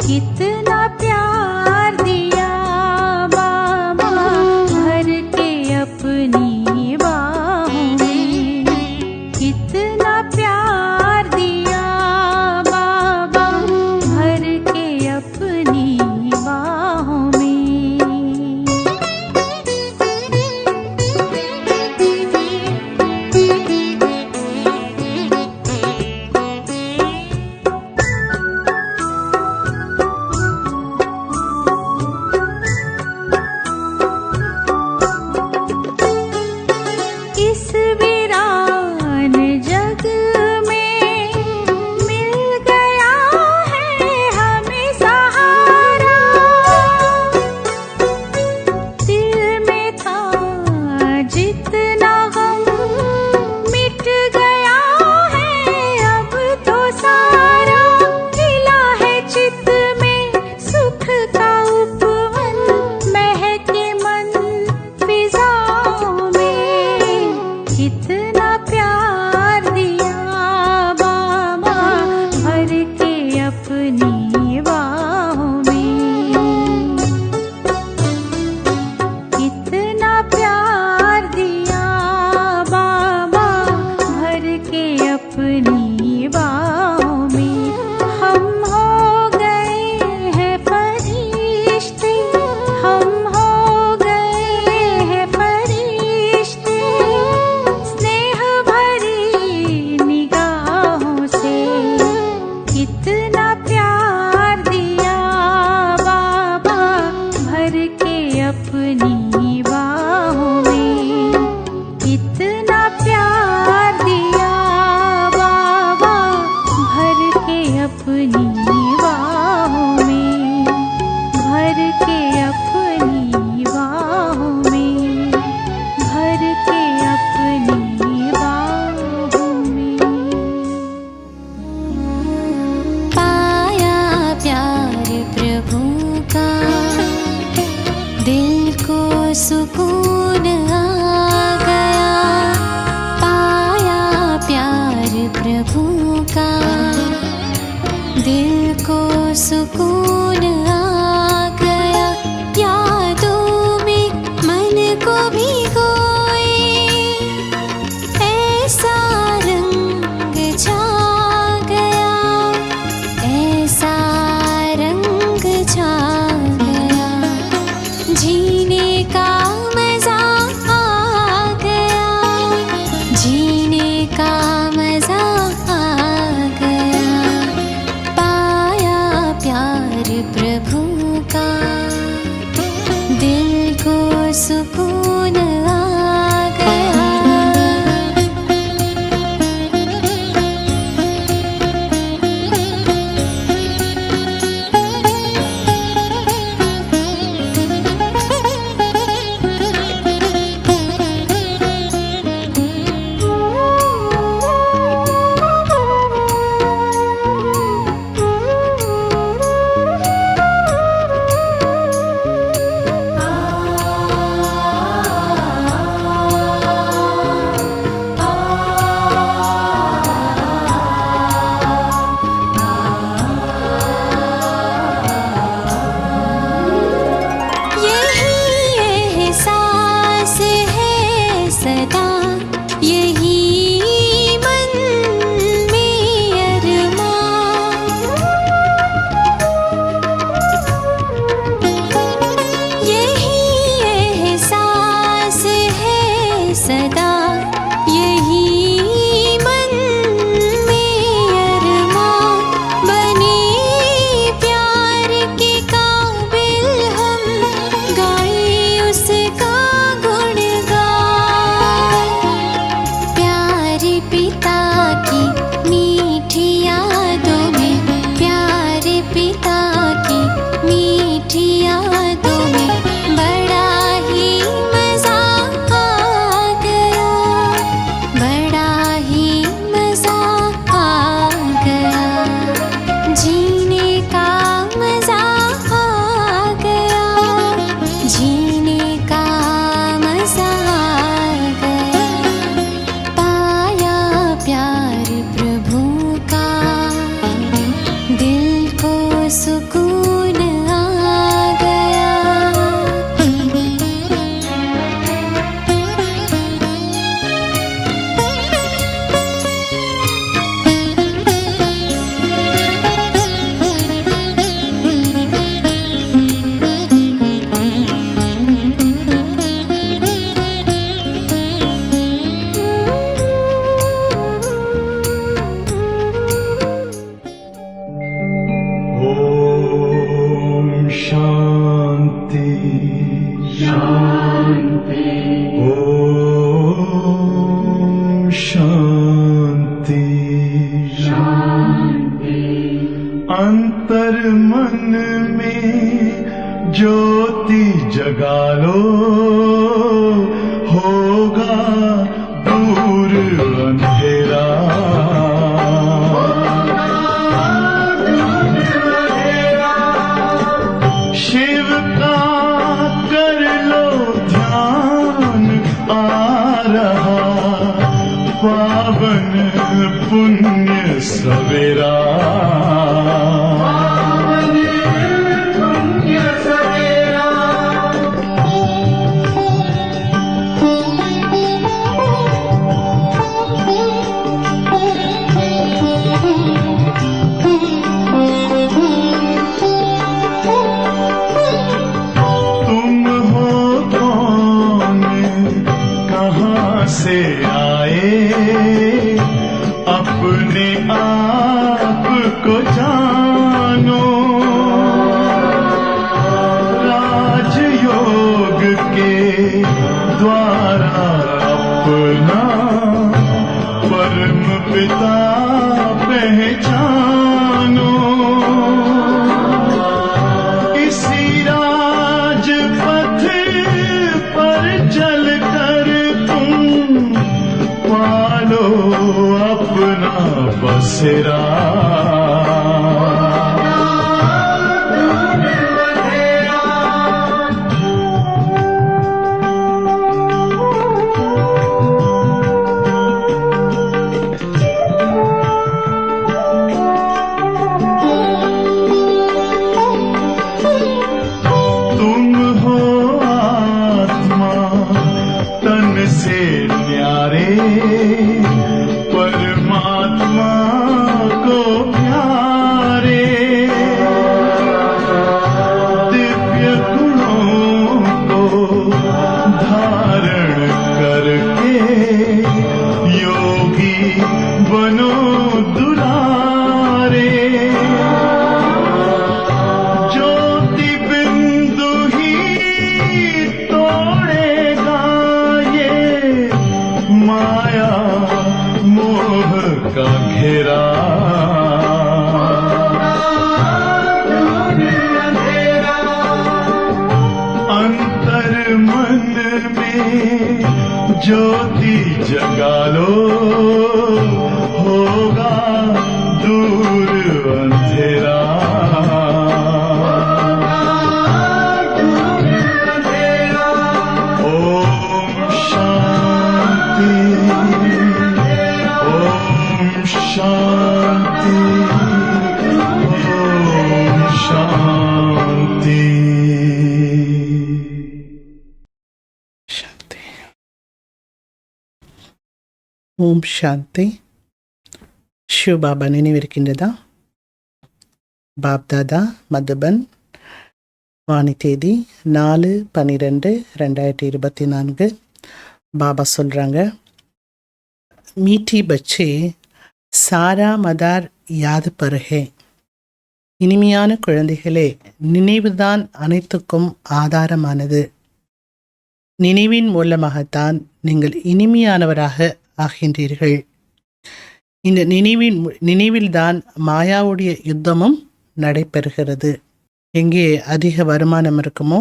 कितना प्यार दिया बाबा भर के अपनी बाहों में, कितना प्यार दिया बाबा भर के अपनी बाहों में। इस वीरान जग में मिल गया है हमें सहारा, दिल में था जितना गम मिट गया है अब तो सारा, खिला है चित में सुख का उपवन महके मन फिजाओं में, कितना प्यार दिया बाबा भर के अपनी बाहों में, कितना प्यार दिया बाबा भर के अपनी बाहों में। हम हो गए हैं फरिश्ते, हम हो गए हैं फरिश्ते, स्नेह भरी निगाहों से, कितना प्यार दिया बाबा भर के अपनी बाहों में, कितना प्यार दिया बाबा भर के अपनी बाहों में, भर के अपनी बाहों में, भर के अपनी बाहों में। पाया प्यार प्रभु का, दिल को सुकून आ गया, पाया प्यार प्रभु का, दिल को सुकून आ गया, यादों में मन को भिगोए ऐसा रंग छा गया, ऐसा रंग छा गया, जीने का मजा आ गया, जीने का मजा आ गया, पाया प्यार प्रभु मन में ज्योति जगा लो, होगा दूर अंधेरा। शिव का कर लो ध्यान, आ रहा पावन पुण्य सवेरा। से आए अपने आप को जानो, राजयोग के द्वारा अपना परम पिता पहचानो। इसी राजपथ पर चलकर पालो अपना बसेरा। तुम हो आत्मा तन से न्यारे, परमात्मा को प्यारे। दिव्य गुणों को धारण करके योगी बनो दुलारे। ज्योति बिंदु ही तोड़ेगा ये माया मोह का घेरा। अंतर मन में ज्योति जगा लो, होगा दूर अंधेरा। ओम शांति, ओम शांति, ओम शांति। ஓம் சாந்தி. ஷிவ பாபா நினைவிருக்கின்றதா? பாப்தாதா மதுபன், வாணி தேதி 4/12/2024. பாபா சொல்கிறாங்க, மீठी बच्चे सारा मदार याद पर है. இனிமையான குழந்தைகளே, நினைவுதான் அனைத்துக்கும் ஆதாரமானது. நினைவின் மூலமாகத்தான் நீங்கள் இனிமையானவராக ஆகின்றீர்கள். இந்த நினைவில்தான் மாயாவுடைய யுத்தமும் நடைபெறுகிறது. எங்கே அதிக வருமானம் இருக்குமோ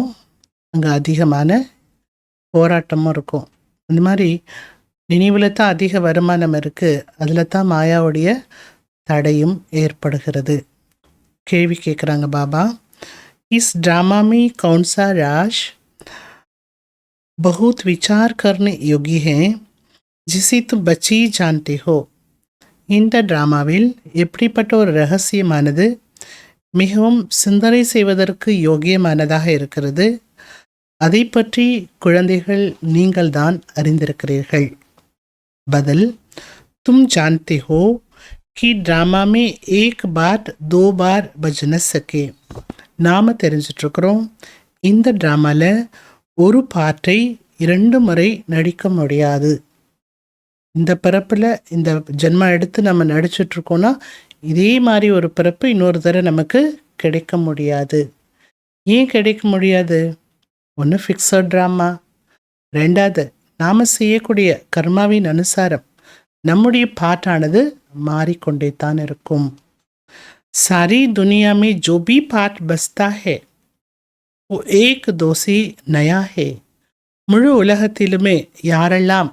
அங்கே அதிகமான போராட்டமும் இருக்கும். இந்த மாதிரி நினைவில் தான் அதிக வருமானம் இருக்குது, அதில் தான் மாயாவுடைய தடையும் ஏற்படுகிறது. கேள்வி கேட்குறாங்க பாபா, இஸ் ड्रामा में कौन सा राज बहुत विचार करने योग्य है जिसे तुम बच्ची जानते हो? இந்த டிராமாவில் எப்படிப்பட்ட ஒரு ரகசியமானது மிகவும் சிந்தனை செய்வதற்கு யோகியமானதாக இருக்கிறது? அதை பற்றி குழந்தைகள் நீங்கள் தான் அறிந்திருக்கிறீர்கள். பதில், तुम जानते हो कि ड्रामा में एक बात 2 बार बज न सके. நாம் தெரிஞ்சிட்ருக்கிறோம், இந்த ட்ராமாவில் ஒரு பாட்டை 2 முறை நடிக்க முடியாது. இந்த பிறப்பில் இந்த ஜென்மம் எடுத்து நம்ம நடிச்சிட்ருக்கோன்னா இதே மாதிரி ஒரு பிறப்பு இன்னொரு தடவை நமக்கு கிடைக்க முடியாது. ஏன் கிடைக்க முடியாது? ஒன்று ஃபிக்ஸட் ட்ராமா, ரெண்டாவது நாம் செய்யக்கூடிய கர்மாவின் அனுசாரம் நம்முடைய பாட்டானது மாறிக்கொண்டே தான் இருக்கும். सारी दुनिया में जो भी पाठ बसता है वो एक दो से नया है. முழு உலகத்திலுமே யாரெல்லாம்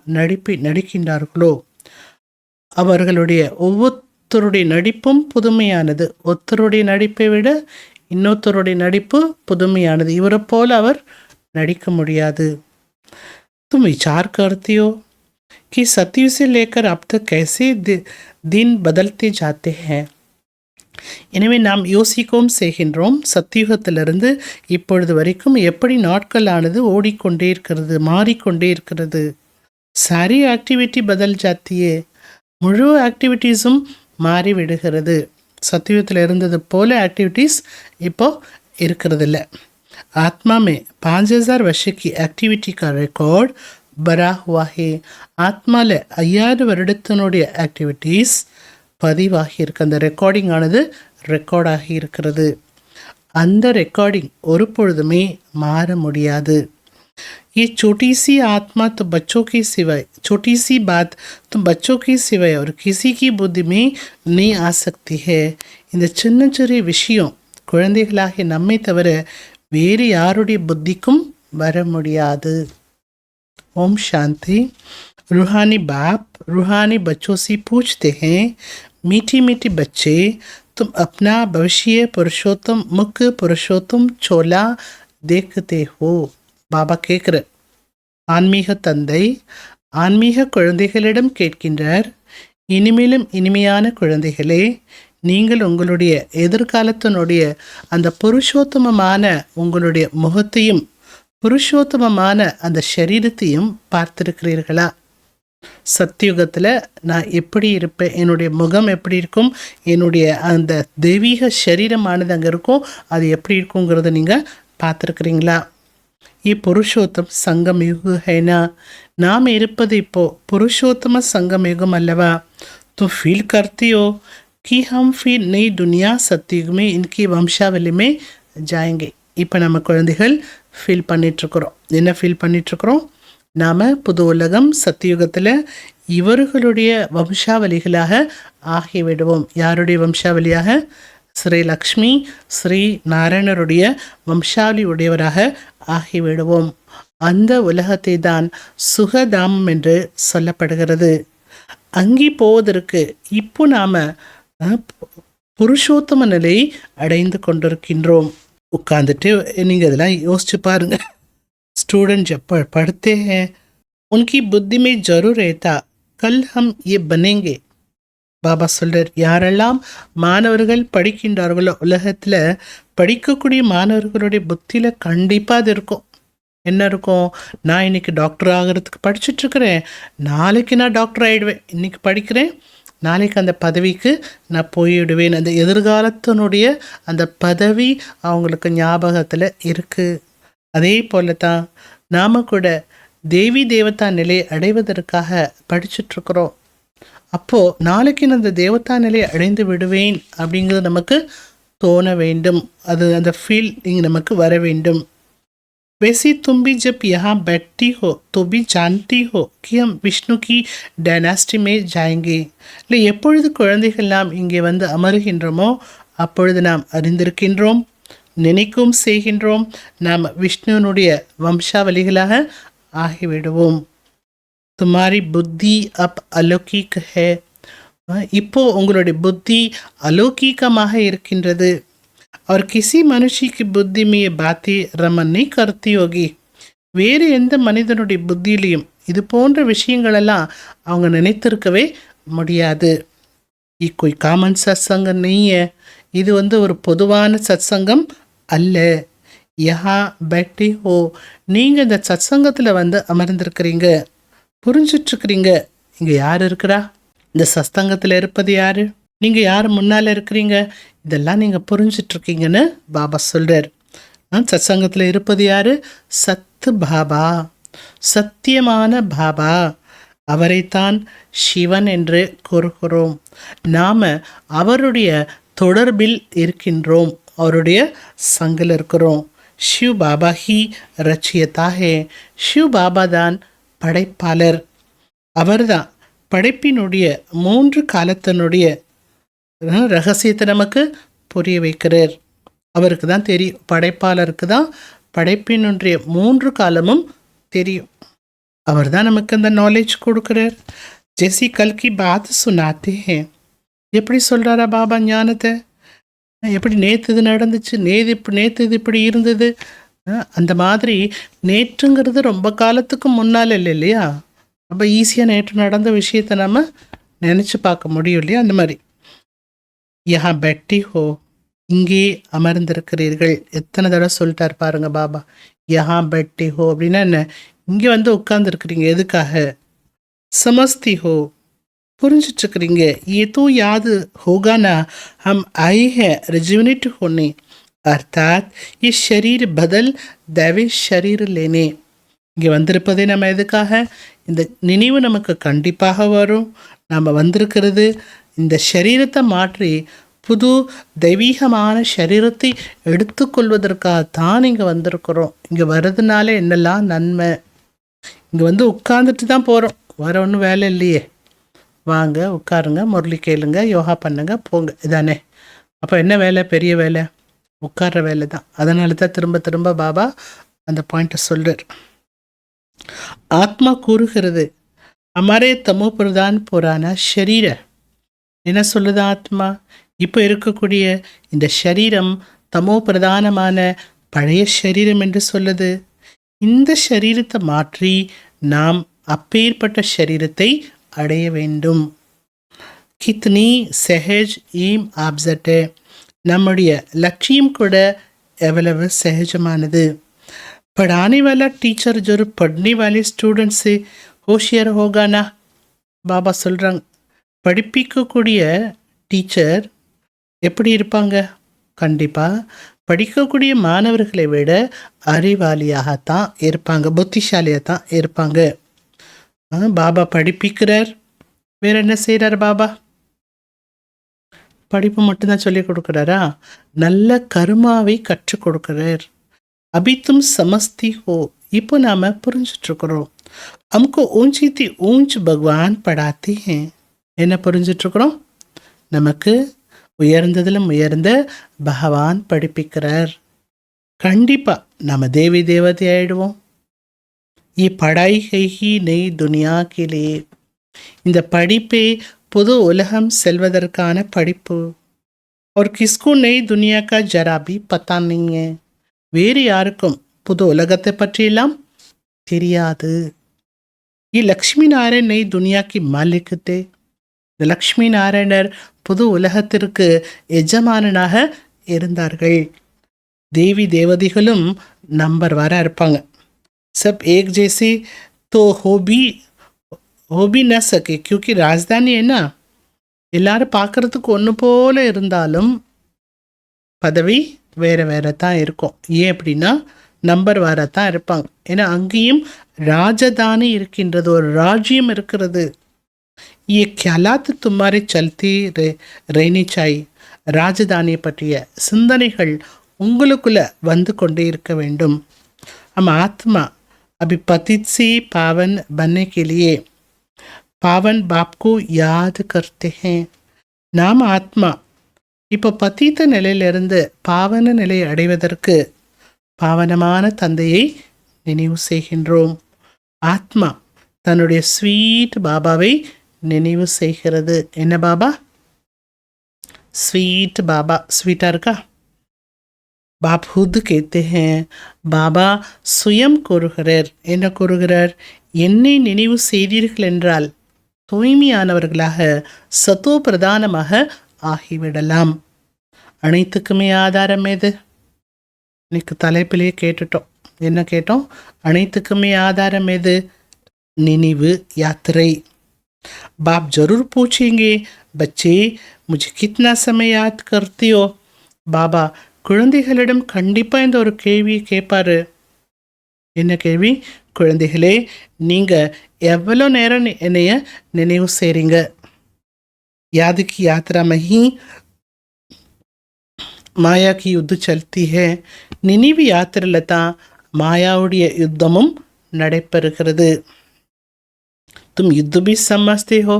நடிக்கின்றார்களோ அவர்களுடைய ஒவ்வொருத்தருடைய நடிப்பும் புதுமையானது. ஒருத்தருடைய நடிப்பை விட இன்னொருத்தருடைய நடிப்பு புதுமையானது. இவரை போல அவர் நடிக்க முடியாது. तुम विचार करती हो कि सतयुग से लेकर अब तक कैसे दिन बदलते जाते हैं. எனவே நாம் யோசிக்கவும் செய்கின்றோம், சத்தியுகத்திலிருந்து இப்பொழுது வரைக்கும் எப்படி நாட்களானது ஓடிக்கொண்டே இருக்கிறது, மாறிக்கொண்டே இருக்கிறது. சாரி ஆக்டிவிட்டி பதல் ஜாத்தியே, முழு ஆக்டிவிட்டீஸும் மாறிவிடுகிறது. சத்தியுகத்தில் இருந்தது போல ஆக்டிவிட்டீஸ் இப்போ இருக்கிறதில்ல. आत्मा में 5000 वर्ष की एक्टिविटी का रिकॉर्ड बरा हुआ है. ஆத்மாவில் 5000 வருடத்தினுடைய ஆக்டிவிட்டீஸ் பதிவாகி இருக்கு. அந்த ரெக்கார்டிங் ஆனது ரெக்கார்டாகி இருக்கிறது. அந்த ரெக்கார்டிங் ஒரு பொழுதுமே மாற முடியாது. ये छोटी सी आत्मा तो बच्चों के सिवाय, छोटी सी बात तो बच्चों के सिवाय और किसी की बुद्धि में नहीं आ सकती है. இந்த சின்ன சிறிய விஷயம் குழந்தைகளாகிய நம்மை தவிர வேறு யாருடைய புத்திக்கும் வர முடியாது. ओम शांति. रूहानी बाप रूहानी बच्चों से पूछते हैं, मीठी मीठी बच्चे, तुम अपना भविष्य पुरुषोत्तम मुख पुरुषोत्तम चोला देखते हो. பாபா கேட்குற ஆன்மீக தந்தை ஆன்மீக குழந்தைகளிடம் கேட்கின்றார், இனிமேலும் இனிமையான குழந்தைகளே, நீங்கள் உங்களுடைய எதிர்காலத்தினுடைய அந்த புருஷோத்தமமான உங்களுடைய முகத்தையும் புருஷோத்தமமான அந்த சரீரத்தையும் பார்த்திருக்கிறீர்களா? சத்தியுகத்தில் நான் எப்படி இருப்பேன், என்னுடைய முகம் எப்படி இருக்கும், என்னுடைய அந்த தெய்வீக சரீரமானது அங்கே இருக்கும், அது எப்படி இருக்குங்கிறத நீங்கள் பார்த்துருக்குறீங்களா? புருஷோத்தம் சங்கம் யுகு ஹைனா, நாம் இருப்பது இப்போ புருஷோத்தம சங்கம் யுகம் அல்லவா? तुम फील करती हो कि हम फिर नई दुनिया सत्युग में इनकी वंशावली में जाएंगे. இப்போ நம்ம குழந்தைகள் ஃபீல் பண்ணிகிட்ருக்குறோம். என்ன ஃபீல் பண்ணிகிட்ருக்குறோம்? நாம் புது உலகம் சத்தியுகத்தில் இவர்களுடைய வம்சாவளிகளாக ஆகிவிடுவோம். யாருடைய வம்சாவளியாக? ஸ்ரீ லக்ஷ்மி ஸ்ரீ நாராயணருடைய வம்சாவளி உடையவராக ஆகிவிடுவோம். அந்த உலகத்தை தான் சுகதாமம் என்று சொல்லப்படுகிறது. அங்கே போவதற்கு இப்போ நாம் புருஷோத்தம நிலையை அடைந்து கொண்டிருக்கின்றோம். உட்காந்துட்டு நீங்கள் இதெல்லாம் யோசிச்சு பாருங்கள். स्टूडेंट जब पढ़ते हैं उनकी बुद्धि में जरूर रहता कल हम ये बनेंगे. பாபா சொல்கிறார், யாரெல்லாம் மாணவர்கள் படிக்கின்றார்களோ உலகத்தில் படிக்கக்கூடிய மாணவர்களுடைய புத்தியில் கண்டிப்பாக அது இருக்கும். என்ன இருக்கும்? நான் இன்றைக்கி டாக்டர் ஆகிறதுக்கு படிச்சுட்ருக்கிறேன், நாளைக்கு நான் டாக்டர் ஆகிடுவேன். இன்றைக்கி படிக்கிறேன், நாளைக்கு அந்த பதவிக்கு நான் போயிடுவேன். அந்த எதிர்காலத்தினுடைய அந்த பதவி அவங்களுக்கு ஞாபகத்தில் இருக்குது. அதே போல தான் நாம் கூட தேவி தேவதா நிலையை அடைவதற்காக படிச்சுட்ருக்குறோம். அப்போது நாளைக்கு நான் அந்த தேவதா நிலையை அடைந்து விடுவேன் அப்படிங்கிறது நமக்கு தோண வேண்டும். அது அந்த ஃபீலிங் நமக்கு வர வேண்டும். वैसे तुम भी जब यहाँ बैठती हो तो भी जानती हो कि हम विष्णु की डायनास्टी में जाएंगे. இல்லை எப்பொழுது குழந்தைகள் நாம் இங்கே வந்து அமருகின்றோமோ அப்பொழுது நாம் அறிந்திருக்கின்றோம், நினைக்கும் செய்கின்றோம், நாம் விஷ்ணுனுடைய வம்சாவளிகளாக ஆகிவிடுவோம். துமாரி புத்தி அப் அலௌகிக் ஹே. இப்போ உங்களுடைய புத்தி அலௌகிகமாக இருக்கின்றது. और किसी मनुष्य की बुद्धि में ये बातें रमन नहीं करती होगी. வேறு எந்த மனிதனுடைய புத்தியிலையும் இது போன்ற விஷயங்களெல்லாம் அவங்க நினைத்திருக்கவே முடியாது. कोई காமன் சத்சங்கம் नहीं है. இது ஒரு பொதுவான சத்சங்கம் அல்ல. யஹா பேட்டி ஹோ, நீங்கள் இந்த சத்சங்கத்தில் அமர்ந்திருக்கிறீங்க, புரிஞ்சிட்ருக்கிறீங்க. இங்கே யார் இருக்கிறா? இந்த சத்சங்கத்தில் இருப்பது யார்? நீங்கள் யார் முன்னால் இருக்கிறீங்க? இதெல்லாம் நீங்கள் புரிஞ்சிட்ருக்கீங்கன்னு பாபா சொல்கிறார். சத்சங்கத்தில் இருப்பது யார்? சத்து பாபா, சத்தியமான பாபா. அவரைத்தான் சிவன் என்று கூறுகிறோம். நாம் அவருடைய தொடர்பில் இருக்கின்றோம், அவருடைய சங்கில் இருக்கிறோம். शिव बाबा ही रचयिता है. शिव बाबा தான் படைப்பாளர். அவர்தான் படைப்பினுடைய 3 காலத்தினுடைய ரகசியத்தை நமக்கு புரிய வைக்கிறார். அவருக்கு தான் தெரியும், படைப்பாளருக்கு தான் படைப்பினுடைய 3 காலமும் தெரியும். அவர் தான் நமக்கு அந்த நாலேஜ் கொடுக்குறார். ஜெசி கல்கி பாத் சுனாத்தே ஹே. எப்படி சொல்கிறாரா பாபா ஞானத்தை? எப்படி நேற்று இது நடந்துச்சு, நேற்று இது இப்படி இருந்தது. அந்த மாதிரி நேற்றுங்கிறது ரொம்ப காலத்துக்கு முன்னால் இல்லை இல்லையா? ரொம்ப ஈஸியாக நேற்று நடந்த விஷயத்தை நம்ம நினச்சி பார்க்க முடியும் இல்லையா? அந்த மாதிரி யஹா பெட்டி ஹோ, இங்கே அமர்ந்திருக்கிறீர்கள். எத்தனை தடவை சொல்லிட்டார் பாருங்க பாபா. யஹா பெட்டி ஹோ அப்படின்னா என்ன? இங்கே வந்து உட்கார்ந்துருக்குறீங்க. எதுக்காக? சமஸ்தி ஹோ, புரிஞ்சிட்ருக்குறீங்க. ये तो याद होगा ना, हम आए हैं रिजुविनेट होने, अर्थात ये शरीर बदल दैवी शरीर लेने. இங்கே வந்திருப்பதே நம்ம எதுக்காக? இந்த நினைவு நமக்கு கண்டிப்பாக வரும். நம்ம வந்திருக்கிறது இந்த சரீரத்தை மாற்றி புது தெய்வீகமான சரீரத்தை எடுத்துக்கொள்வதற்காக தான் இங்கே வந்திருக்கிறோம். இங்கே வர்றதுனால என்னெல்லாம் நன்மை? இங்கே வந்து உட்காந்துட்டு தான் போகிறோம், வர ஒன்றும் வேலை இல்லையே. வாங்க உட்காருங்க, முரளி கேளுங்க, யோகா பண்ணுங்க, போங்க, இதானே. அப்போ என்ன வேலை? பெரிய வேலை உட்கார்ற வேலை தான். அதனால தான் திரும்ப திரும்ப பாபா அந்த பாயிண்ட்டை சொல்கிறார். ஆத்மா கூறுகிறது, அமரே தமோ பிரதான் புராண ஷரீர. என்ன சொல்லுது ஆத்மா? இப்போ இருக்கக்கூடிய இந்த ஷரீரம் தமோ பிரதானமான பழைய ஷரீரம் என்று சொல்லுது. இந்த ஷரீரத்தை மாற்றி நாம் அப்பேற்பட்ட ஷரீரத்தை அடைய வேண்டும். கித்னி சஹஜ் ஈம் ஆப்சட்டே. நம்முடைய லட்சியம் கூட எவ்வளவு சகஜமானது. पढ़ाने वाला टीचर जो पढ़ने वाले स्टूडेंट से होशियार होगा ना. பாபா சொல்கிறாங்க, படிப்பிக்கக்கூடிய டீச்சர் எப்படி இருப்பாங்க? கண்டிப்பாக படிக்கக்கூடிய மாணவர்களை விட அறிவாளியாகத்தான் இருப்பாங்க, புத்திசாலியாக தான் இருப்பாங்க. பாபா படிப்பிக்கிறார், வேற என்ன செய்கிறார் பாபா? படிப்பு மட்டும்தான் சொல்லிக் கொடுக்குறாரா? நல்ல கர்மாவை கற்றுக் கொடுக்குறார். अभी तुम समझती हो, இப்போ நாம் புரிஞ்சிட்ருக்குறோம். हमको ऊंची थी ऊंच भगवान पढ़ाते हैं. என்ன புரிஞ்சிட்ருக்குறோம்? நமக்கு உயர்ந்ததிலும் உயர்ந்த பகவான் படிப்பிக்கிறார். கண்டிப்பாக நம்ம தேவி தேவதை ஆயிடுவோம். ये पढ़ाई है ही नई दुनिया के लिए. இந்த படிப்பே புது உலகம் செல்வதற்கான படிப்பு. और किसको नई दुनिया का जरा भी पता नहीं है. வேறு யாருக்கும் புது உலகத்தை பற்றியெல்லாம் தெரியாது. ये लक्ष्मी नारायण नई दुनिया की मालिक थे. இந்த லக்ஷ்மி நாராயணர் புது உலகத்திற்கு எஜமானனாக இருந்தார்கள். தேவி தேவதைகளும் நம்பர் வர இருப்பாங்க. सब एक जैसे तो हो भी न सके क्योंकि राजधानी है ना. எல்லாரும் பார்க்குறதுக்கு ஒன்று போல இருந்தாலும் பதவி வேறு வேறு தான் இருக்கும். ஏன் அப்படின்னா நம்பர் வேறு தான் இருப்பாங்க. ஏன்னா அங்கேயும் ராஜதானி இருக்கின்றது, ஒரு ராஜ்யம் இருக்கிறது. ये ख्यालात तुम्हारे चलती रहनी चाहिए. ராஜதானியை பற்றிய சிந்தனைகள் உங்களுக்குள்ள வந்து கொண்டே இருக்க வேண்டும். हम आत्मा अभी पतित से पावन बनने के लिए पावन बाप को याद करते हैं. நாம் ஆத்மா இப்போ பதீத்த நிலையிலிருந்து பாவன நிலையை அடைவதற்கு பாவனமான தந்தையை நினைவு செய்கின்றோம். ஆத்மா தன்னுடைய ஸ்வீட் பாபாவை நினைவு செய்கிறது. என்ன பாபா? ஸ்வீட் பாபா. ஸ்வீட்டாக இருக்கா? பாப் ஹுத் கேते हैं. பாபா சுயம் கூறுகிறார். என்ன கூறுகிறார்? என்னை நினைவு செய்தீர்கள் என்றால் தூய்மையானவர்களாக சத்தோ பிரதானமாக ஆகிவிடலாம். அனைத்துக்குமே ஆதாரம் எது? இன்னைக்கு தலைப்பிலேயே கேட்டுட்டோம். என்ன கேட்டோம்? அனைத்துக்குமே ஆதாரம் எது? நினைவு யாத்திரை. बाप जरूर पूछेंगे, बच्चे मुझे कितना समय याद करती हो. பாபா குழந்தைகளிடம் கண்டிப்பாக இந்த ஒரு கேள்வியை கேட்பாரு. என்ன கேள்வி? குழந்தைகளே, நீங்கள் எவ்வளோ நேரம் என்னைய நினைவு செய்கிறீங்க? याद की यात्रा में ही மாயா की युद्ध चलती है. நினைவு யாத்திரையில் தான் மாயாவுடைய யுத்தமும் நடைபெறுகிறது. तुम युद्ध भी समझते हो.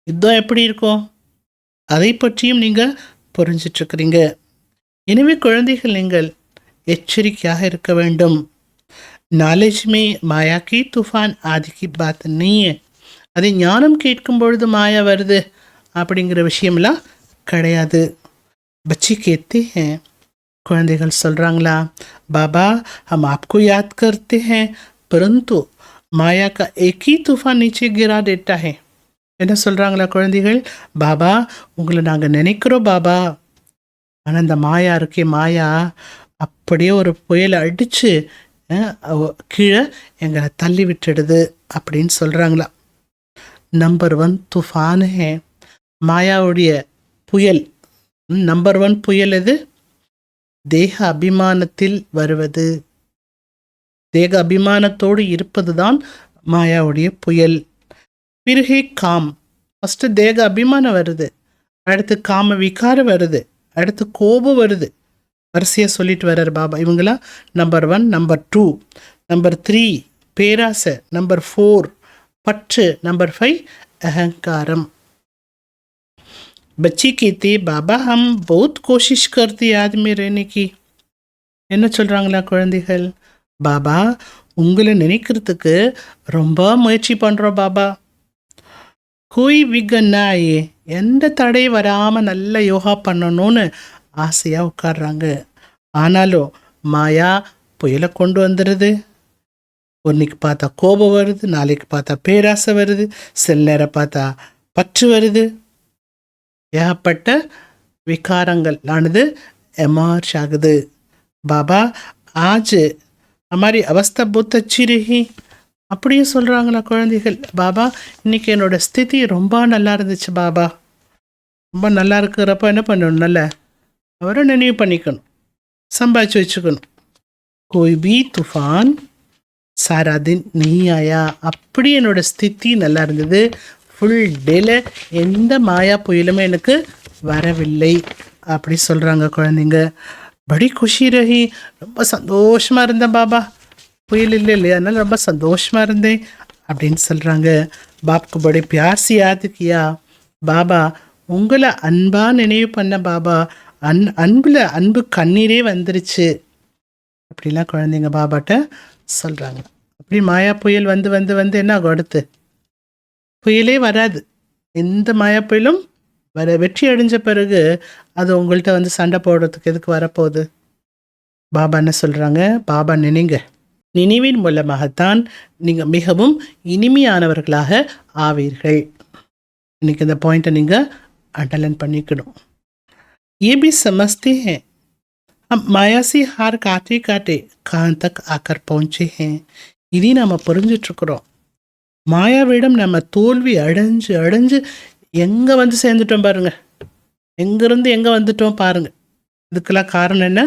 யுத்தம் எப்படி இருக்கும் அதை பற்றியும் நீங்கள் புரிஞ்சிட்ருக்கிறீங்க. எனவே குழந்தைகள், நீங்கள் எச்சரிக்கையாக இருக்க வேண்டும். நாலேஜ் மே மாயா கி தூஃபான் ஆதி கி பாத் नहीं है. அது ஞானம் கேட்கும் பொழுது மாயா வருது அப்படிங்கிற விஷயம்லாம் கிடையாது. பச்சி கேते हैं, குழந்தைகள் சொல்கிறாங்களா, பாபா हम आपको याद करते हैं परंतु माया का एक ही तूफान नीचे गिरा देता है. என்ன சொல்கிறாங்களா குழந்தைகள், பாபா உங்களை நாங்கள் நினைக்கிறோம் பாபா, ஆனால் அந்த மாயா இருக்கே, மாயா அப்படியே ஒரு புயலை அடித்து கீழே எங்களை தள்ளி விட்டுடுது அப்படின்னு சொல்கிறாங்களா. நம்பர் 1 தூஃபான் ஹே, மாயாவுடைய புயல். நம்பர் 1 புயல் எது? தேக அபிமானத்தில் வருவது. தேக அபிமானத்தோடு இருப்பது தான் மாயாவுடைய புயல். பிறகு காம். ஃபஸ்ட்டு தேக அபிமானம் வருது, அடுத்து காம விகாரம் வருது, அடுத்து கோபம் வருது. வரிசையாக சொல்லிட்டு வர்றார் பாபா. இவங்களாம் நம்பர் 1, நம்பர் 2, நம்பர் 3 பேராசை, நம்பர் 4 பற்று, நம்பர் 5 अहंकारम. बच्ची कहती बाबा हम बहुत कोशिश करते याद में रहने की. என்ன சொல்கிறாங்களா குழந்தைகள், பாபா உங்களை நினைக்கிறதுக்கு ரொம்ப முயற்சி பண்ணுறோம் பாபா. கோய் விகன்னாயே, எந்த தடை வராமல் நல்ல யோகா பண்ணணும்னு ஆசையாக உட்காடுறாங்க. ஆனாலும் மாயா புயலை கொண்டு வந்துடுது. ஒன்றைக்கு பார்த்தா கோபம் வருது, நாளைக்கு பார்த்தா பேராசை வருது, சில நேரம் பார்த்தா பற்று வருது. ஏகப்பட்ட விகாரங்கள் ஆனது எமர்ஜ் ஆகுது. பாபா ஆஜ் हमारी अवस्था बहुत अच्छी रही அப்படியே சொல்கிறாங்களா குழந்தைகள். பாபா இன்றைக்கி என்னோடய ஸ்திதி ரொம்ப நல்லா இருந்துச்சு பாபா. ரொம்ப நல்லா இருக்கிறப்ப என்ன பண்ணணும், நல்ல அவரை நினைவு பண்ணிக்கணும், சம்பாதிச்சு வச்சுக்கணும். கோய் பி தூஃபான் சாரா தின் நீ ஆயா. அப்படி என்னோடய ஸ்திதி நல்லா இருந்தது. ஃபுல் டேல எந்த மாயா புயலுமே எனக்கு வரவில்லை அப்படி சொல்கிறாங்க குழந்தைங்க. படி குஷி ரஹி, ரொம்ப சந்தோஷமாக இருந்தேன் பாபா, புயல் இல்லை இல்லையா, அதனால் ரொம்ப சந்தோஷமாக இருந்தேன் அப்படின்னு சொல்கிறாங்க. பாப்க்கு படி பியார் சி யாத் கியா. பாபா உங்களை அன்பாக நினைவு பண்ண பாபா, அன்பில் அன்பு கண்ணீரே வந்துருச்சு அப்படிலாம் குழந்தைங்க பாபாட்ட சொல்கிறாங்க. அப்படி மாயா புயல் வந்து வந்து வந்து என்ன ஆகும், அடுத்து புயலே வராது. எந்த மாயா புயலும் வெற்றி அடைஞ்ச பிறகு அது உங்கள்கிட்ட வந்து சண்டை போடுறதுக்கு எதுக்கு வரப்போகுது. பாபா என்ன சொல்கிறாங்க, பாபா நினைங்க, நினைவின் மூலமாகத்தான் நீங்கள் மிகவும் இனிமையானவர்களாக ஆவீர்கள். இன்னைக்கு இந்த பாயிண்ட்டை நீங்கள் அண்டர்லைன் பண்ணிக்கணும். ये भी समझते हैं हम माया से हार काटे काटे कहाँ तक आकर पहुँचे हैं. இதையும் நம்ம புரிஞ்சிட்ருக்குறோம். மாயாவிடம் நம்ம தோல்வி அடைஞ்சு அடைஞ்சு எங்கே வந்து சேர்ந்துட்டோம் பாருங்க, எங்கேருந்து எங்கே வந்துட்டோம் பாருங்க. இதுக்கெல்லாம் காரணம் என்ன,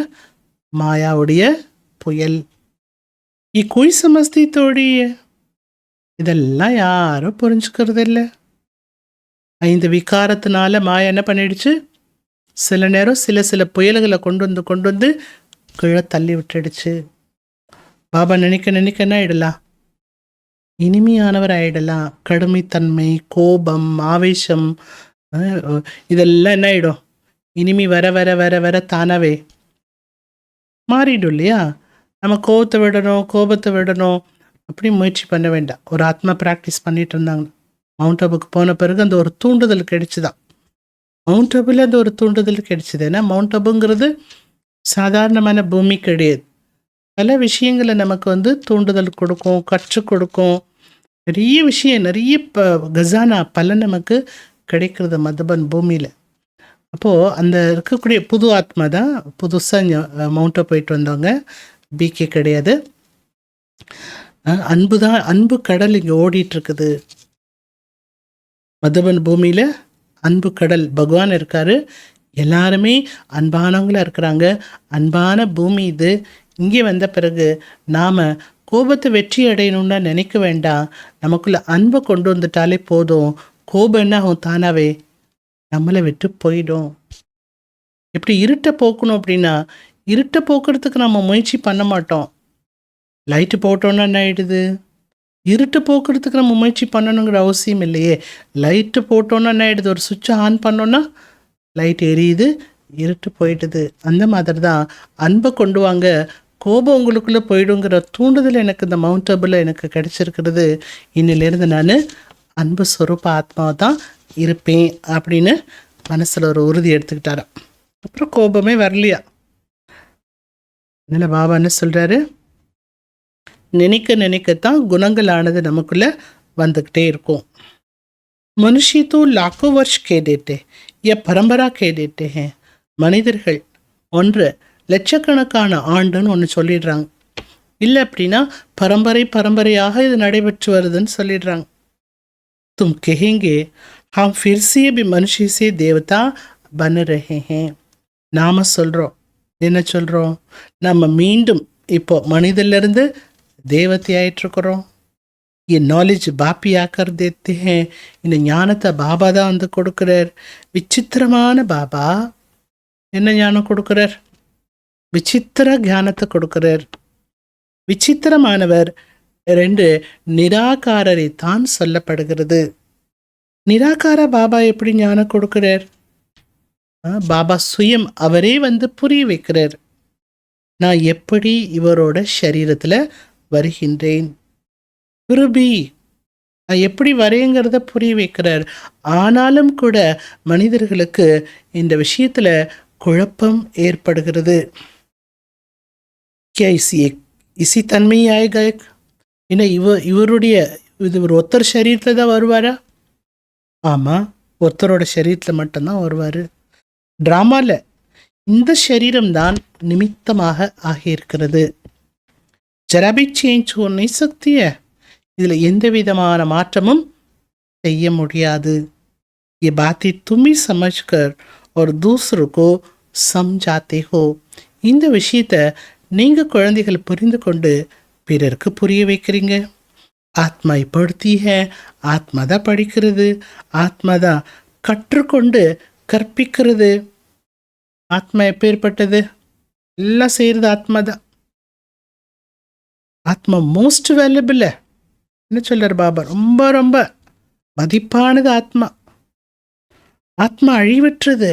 மாயாவுடைய புயல். கோய் சமஸ்தி தோழிய, இதெல்லாம் யாரும் புரிஞ்சுக்கிறது இல்லை. 5 விகாரத்தினால மாயா என்ன பண்ணிடுச்சு, சில நேரம் சில புயல்களை கொண்டு வந்து கீழே தள்ளி விட்டுடுச்சு. பாபா நினைக்க என்ன ஆயிடலாம், இனிமையானவர் ஆயிடலாம். கடுமைத்தன்மை, கோபம், ஆவேசம் இதெல்லாம் என்ன ஆகிடும், இனிமை வர வர வர வர தானாவே மாறிடும் இல்லையா. நம்ம கோபத்தை விடணும் அப்படி முயற்சி பண்ண வேண்டாம். ஒரு ஆத்மா ப்ராக்டிஸ் பண்ணிட்டு இருந்தாங்க. மவுண்ட் அபுக்கு போன பிறகு அந்த ஒரு தூண்டுதல் கிடைச்சுதான். மவுண்ட் அபுல அந்த ஒரு தூண்டுதல் கிடைச்சிது. ஏன்னா மவுண்ட் அபுங்கிறது சாதாரணமான பூமி கிடையாது. பல விஷயங்களை நமக்கு வந்து தூண்டுதல் கொடுக்கும், கற்றுக் கொடுக்கும். நிறைய விஷயம், நிறைய கஜானா பலன் நமக்கு கிடைக்கிறது மதுபன் பூமியில். அப்போது அந்த இருக்கக்கூடிய புது ஆத்மா தான் புதுசாக மவுண்ட்டை போயிட்டு வந்தவங்க, பிகே கிடையாது. அன்பு தான், அன்பு கடல் இங்கே ஓடிட்டுருக்குது. மதுபன் பூமியில் அன்பு கடல் பகவான் இருக்கார். எல்லாருமே அன்பானவங்களாக இருக்கிறாங்க. அன்பான பூமி இது. இங்கே வந்த பிறகு நாம் கோபத்தை வெற்றி அடையணும்னா நினைக்க வேண்டாம். நமக்குள்ள அன்பை கொண்டு வந்துட்டாலே போதும். கோபம் என்ன ஆகும், தானாவே நம்மளை விட்டு போயிடும். எப்படி இருட்டை போக்கணும் அப்படின்னா, இருட்டை போக்குறதுக்கு நம்ம முயற்சி பண்ண மாட்டோம். லைட்டு போட்டோன்னா என்ன ஆகிடுது, இருட்டு போக்குறதுக்கு நம்ம முயற்சி பண்ணணுங்கிற அவசியம் இல்லையே. லைட்டு போட்டோன்னா என்ன ஆகிடுது, ஒரு சுவிட்சை ஆன் பண்ணோன்னா லைட் எரியுது, இருட்டு போயிடுது. அந்த மாதிரி தான் அன்பை கொண்டு வாங்க, கோபம் உங்களுக்குள்ளே போயிடுங்கிற தூண்டுதல் எனக்கு இந்த மவுண்ட் அபில் எனக்கு கிடைச்சிருக்கிறது. இன்னிலிருந்து நான் அன்பு ஸ்வரூப ஆத்மாவை தான் இருப்பேன் அப்படின்னு மனசில் ஒரு உறுதி எடுத்துக்கிட்டாராம். அப்புறம் கோபமே வரலையா. அதனால் பாபா என்ன சொல்கிறாரு, நினைக்க நினைக்கத்தான் குணங்களானது நமக்குள்ளே வந்துக்கிட்டே இருக்கும். மனுஷி தூ லாக்கோ வருஷ் கே தேட்டே ய பரம்பரா கே தேட்டே ஹே. மனிதர்கள் ஒன்று லட்சக்கணக்கான ஆண்டுன்னு ஒன்று சொல்லிடுறாங்க. இல்லை அப்படின்னா பரம்பரையாக இது நடைபெற்று வருதுன்னு சொல்லிடுறாங்க. तुम कहेंगे हम फिर से भी मनुष्य से देवता बन रहे हैं. நாம சொல்கிறோம், என்ன சொல்கிறோம், நம்ம மீண்டும் இப்போ மனிதனிலிருந்து தேவத்தை ஆயிட்டுருக்குறோம். என் நாலேஜ் பாப்பி ஆக்கர் தேத்து ஹே. இந்த ஞானத்தை பாபா தான் வந்து கொடுக்குறார். விசித்திரமான பாபா என்ன ஞானம் கொடுக்குறார்? விசித்திர ஞானத்தை கொடுக்குறார். விசித்திரமானவர் ரெண்டு நிராகாரரை தான் சொல்லப்படுகிறது. நிராகார பாபா எப்படி ஞானம் கொடுக்கிறார்? பாபா சுயம் அவரே வந்து புரிய வைக்கிறார். நான் எப்படி இவரோட சரீரத்தில் வருகின்றேன், விரும்பி நான் எப்படி வரேங்கிறத புரிய வைக்கிறார். ஆனாலும் கூட மனிதர்களுக்கு இந்த விஷயத்தில் குழப்பம் ஏற்படுகிறது. இசி தன்மையாக என்ன இவருடைய ஒரு ஒருத்தர் சரீரத்தில் தான் வருவாரா? ஆமாம், ஒருத்தரோட சரீரத்தில் மட்டும்தான் வருவார். ட்ராமாவில் இந்த சரீரம்தான் நிமித்தமாக ஆகியிருக்கிறது. ஜராபி சேஞ்ச் ஒன்றை சக்திய இதில் எந்த விதமான மாற்றமும் செய்ய முடியாது. ये बातें तुम ही समझकर और दूसरों को समझाते हो. இந்த விஷயத்தை நீங்கள் குழந்தைகள் புரிந்து கொண்டு பிறருக்கு புரிய வைக்கிறீங்க. ஆத்மா படுத்தி ஹே, ஆத்மா தான் படிக்கிறது, ஆத்மா தான் கற்றுக்கொண்டு கற்பிக்கிறது. ஆத்மா எப்பேற்பட்டது? எல்லாம் செய்கிறது ஆத்மா தான். ஆத்மா மோஸ்ட் வேல்யூபிள். என்ன சொல்றார் பாபா? ரொம்ப ரொம்ப மதிப்பானது ஆத்மா. ஆத்மா அழிவற்றது.